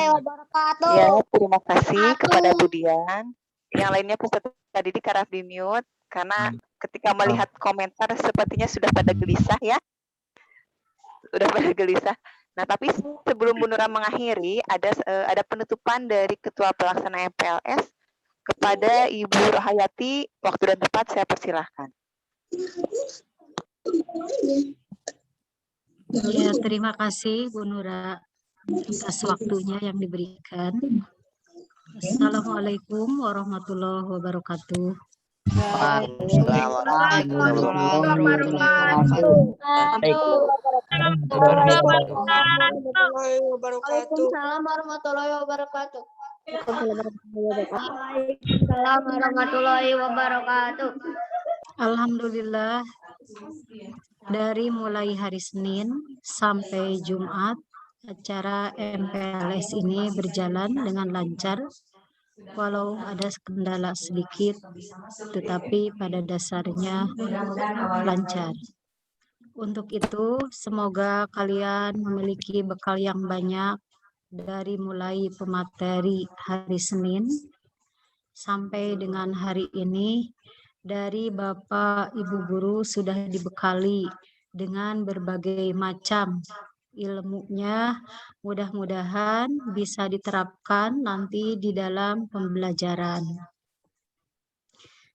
wabarakatuh. Ya, terima kasih kepada Bu Dian. Yang lainnya peserta didik harap di-mute karena ketika melihat komentar sepertinya sudah pada gelisah ya. Sudah pada gelisah. Nah, tapi sebelum Bu Nura mengakhiri, ada penutupan dari Ketua Pelaksana MPLS kepada Ibu Rohayati. Waktu dan tempat saya persilahkan. Ya, terima kasih Bu Nura atas waktunya yang diberikan. Assalamualaikum warahmatullahi wabarakatuh. Waalaikumsalam warahmatullahi wabarakatuh. Waalaikumsalam warahmatullahi wabarakatuh. Alhamdulillah, dari mulai hari Senin sampai Jumat, acara MPLS ini berjalan dengan lancar, walau ada kendala sedikit, tetapi pada dasarnya lancar. Untuk itu, semoga kalian memiliki bekal yang banyak dari mulai pemateri hari Senin sampai dengan hari ini. Dari Bapak Ibu Guru sudah dibekali dengan berbagai macam ilmunya, mudah-mudahan bisa diterapkan nanti di dalam pembelajaran.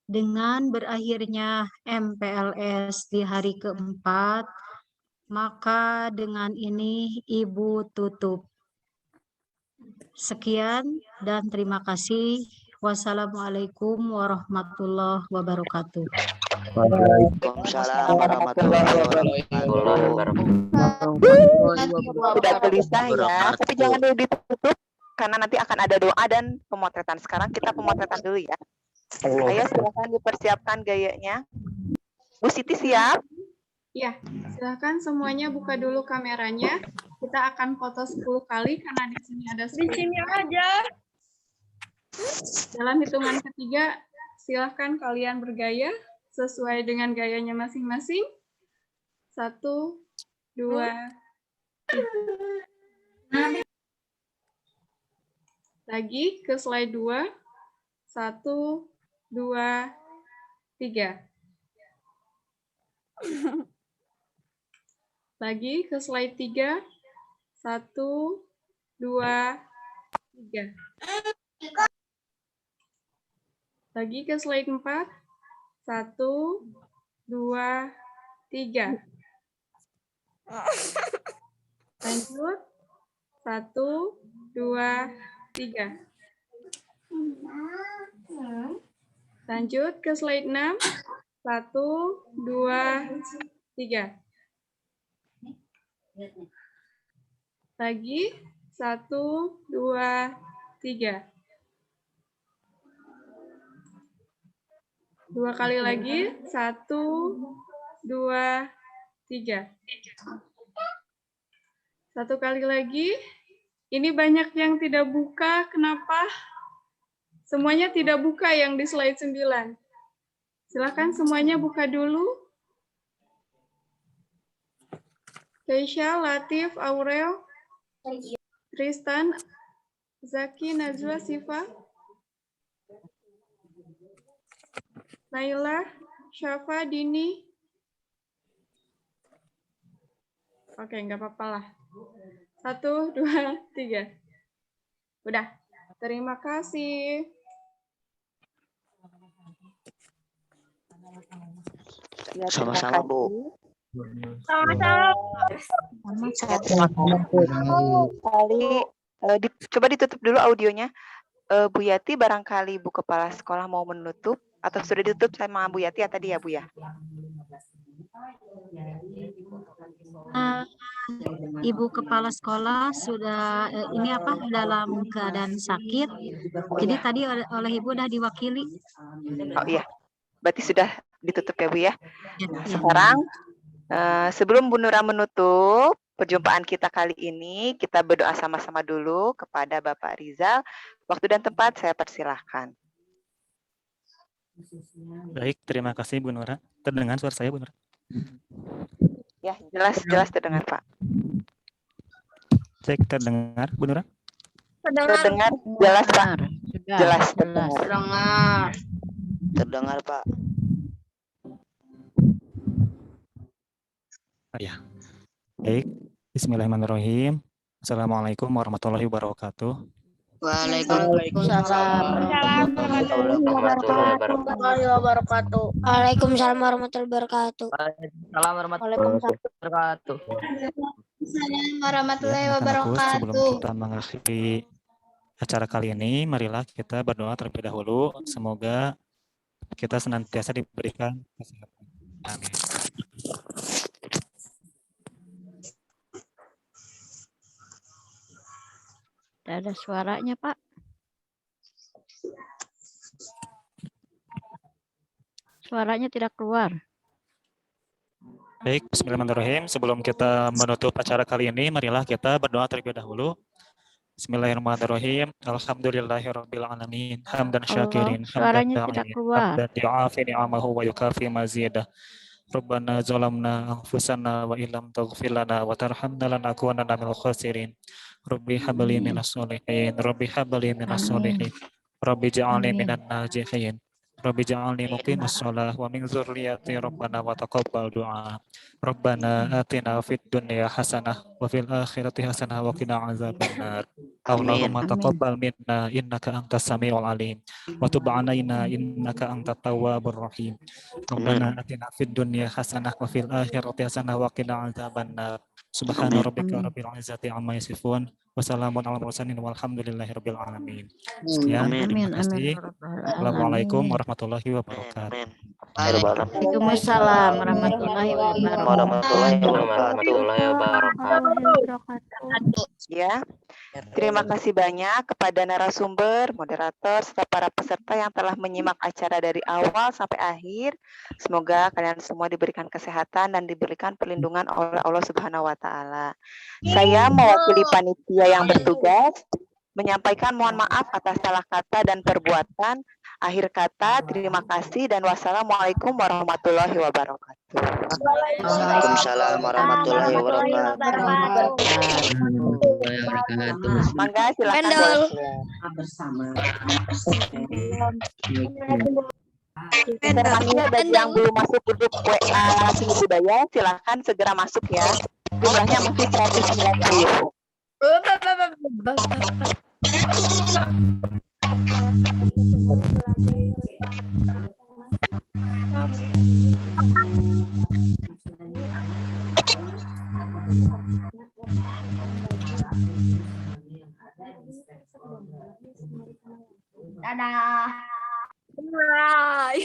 Dengan berakhirnya MPLS di hari keempat, maka dengan ini Ibu tutup. Sekian dan terima kasih. Wassalamualaikum warahmatullahi wabarakatuh. Waalaikumsalam warahmatullahi Sudah gelisah ya, tapi jangan dulu ditutup karena nanti akan ada doa dan pemotretan. Sekarang kita pemotretan dulu ya. Ayo silakan dipersiapkan gayanya. Bu Siti siap? Ya, silahkan semuanya buka dulu kameranya. Kita akan foto 10 kali karena di sini ada 10. Di sini aja. Dalam hitungan ketiga, silahkan kalian bergaya sesuai dengan gayanya masing-masing. 1, 2, 3. Lagi ke slide 2. 1, 2, 3. Lagi ke slide 3. 1, 2, 3. Lagi ke slide 4. 1, 2, 3. Lanjut. 1, 2, 3. Lanjut ke slide 6. 1, 2, 3. Lagi. 1, 2, 3. 2 kali lagi. 1, 2, 3. 1 kali lagi. Ini banyak yang tidak buka. Kenapa? Semuanya tidak buka yang di slide 9. Silakan semuanya buka dulu. Keisha, Latif, Aurel, Tristan, Zaki, Najwa, Siva, Naila, Syafa, Dini. Oke, nggak apa-apa lah. 1, 2, 3. Udah. Terima kasih. Ya, terima Sama-sama, kasih. Bu. Ya, terima kasih. Coba ditutup dulu audionya. Bu Yati, barangkali Bu Kepala Sekolah mau menutup atau sudah ditutup sama Bu Yati ya tadi ya Bu ya? Ibu Kepala Sekolah sudah ini apa dalam keadaan sakit. Jadi tadi oleh Ibu udah diwakili. Oh iya, berarti sudah ditutup ya Bu ya. Nah, sekarang sebelum Bu Nura menutup perjumpaan kita kali ini, kita berdoa sama-sama dulu kepada Bapak Rizal. Waktu dan tempat saya persilahkan. Baik, terima kasih Bu Nura. Terdengar suara saya Bu Nura? Ya, jelas terdengar Pak. Cek, terdengar Bu Nura? Terdengar jelas Pak. Jelas terdengar. Terdengar, Pak. Ya. Baik, bismillahirrahmanirrahim. Assalamualaikum warahmatullahi wabarakatuh. Waalaikumsalam warahmatullahi wabarakatuh. Waalaikumsalam warahmatullahi wabarakatuh. Waalaikumsalam warahmatullahi wabarakatuh. Waalaikumsalam warahmatullahi Ya, anak-anakku, sebelum wabarakatuh. kita mengakhiri acara kali ini, marilah kita berdoa terlebih dahulu. Semoga kita senantiasa diberikan kesehatan. Amin. Tidak ada suaranya, Pak. Suaranya tidak keluar. Baik, bismillahirrahmanirrahim. Sebelum kita menutup acara kali ini, marilah kita berdoa terlebih dahulu. Bismillahirrahmanirrahim. Alhamdulillahirabbil alamin. Hamdan syakirin, suaranya hamdan tidak ta'in, keluar. hamdan yu'afi ni'amahu wa yukafi mazidah. Rabbana zalamna anfusana wa illam taghfir lana wa tarhamna lanakunanna minal khasirin. Rabbi habli minas solihin, Rabbi habli minas solihin, Rabbi ja'alni minan najihin, Rabbi ja'alni muqimas shalah wa min dzurriyyati Rabbana wa taqabbal du'a. Rabbana atina fid dunya hasanah wa fil akhirati hasanah wa qina azabannar. Allahumma taqabbal minna innaka antas samiul alim wa tub 'alaina innaka antat tawwabur rahim. Rabbana atina fid dunya hasanah wa fil akhirati hasanah wa qina azabannar. Subhana rabbika rabbil izzati amma yasifun wa salamun alal mursalin walhamdulillahi rabbil alamin. Sekian, terima kasih. Assalamualaikum warahmatullahi wabarakatuh. Waalaikumsalam warahmatullahi wabarakatuh. Ya, terima kasih banyak kepada narasumber, moderator, serta para peserta yang telah menyimak acara dari awal sampai akhir. Semoga kalian semua diberikan kesehatan dan diberikan perlindungan oleh Allah Subhanahu wa Ta'ala. Saya mewakili panitia yang bertugas menyampaikan mohon maaf atas salah kata dan perbuatan. Akhir kata, terima kasih dan wassalamualaikum warahmatullahi wabarakatuh. Waalaikumsalam warahmatullahi wabarakatuh. Mangga silakan. Informasinya bagi yang belum masuk grup WA Seni Budaya, silakan segera masuk ya. Jumlahnya masih 190. Dadah. Bye.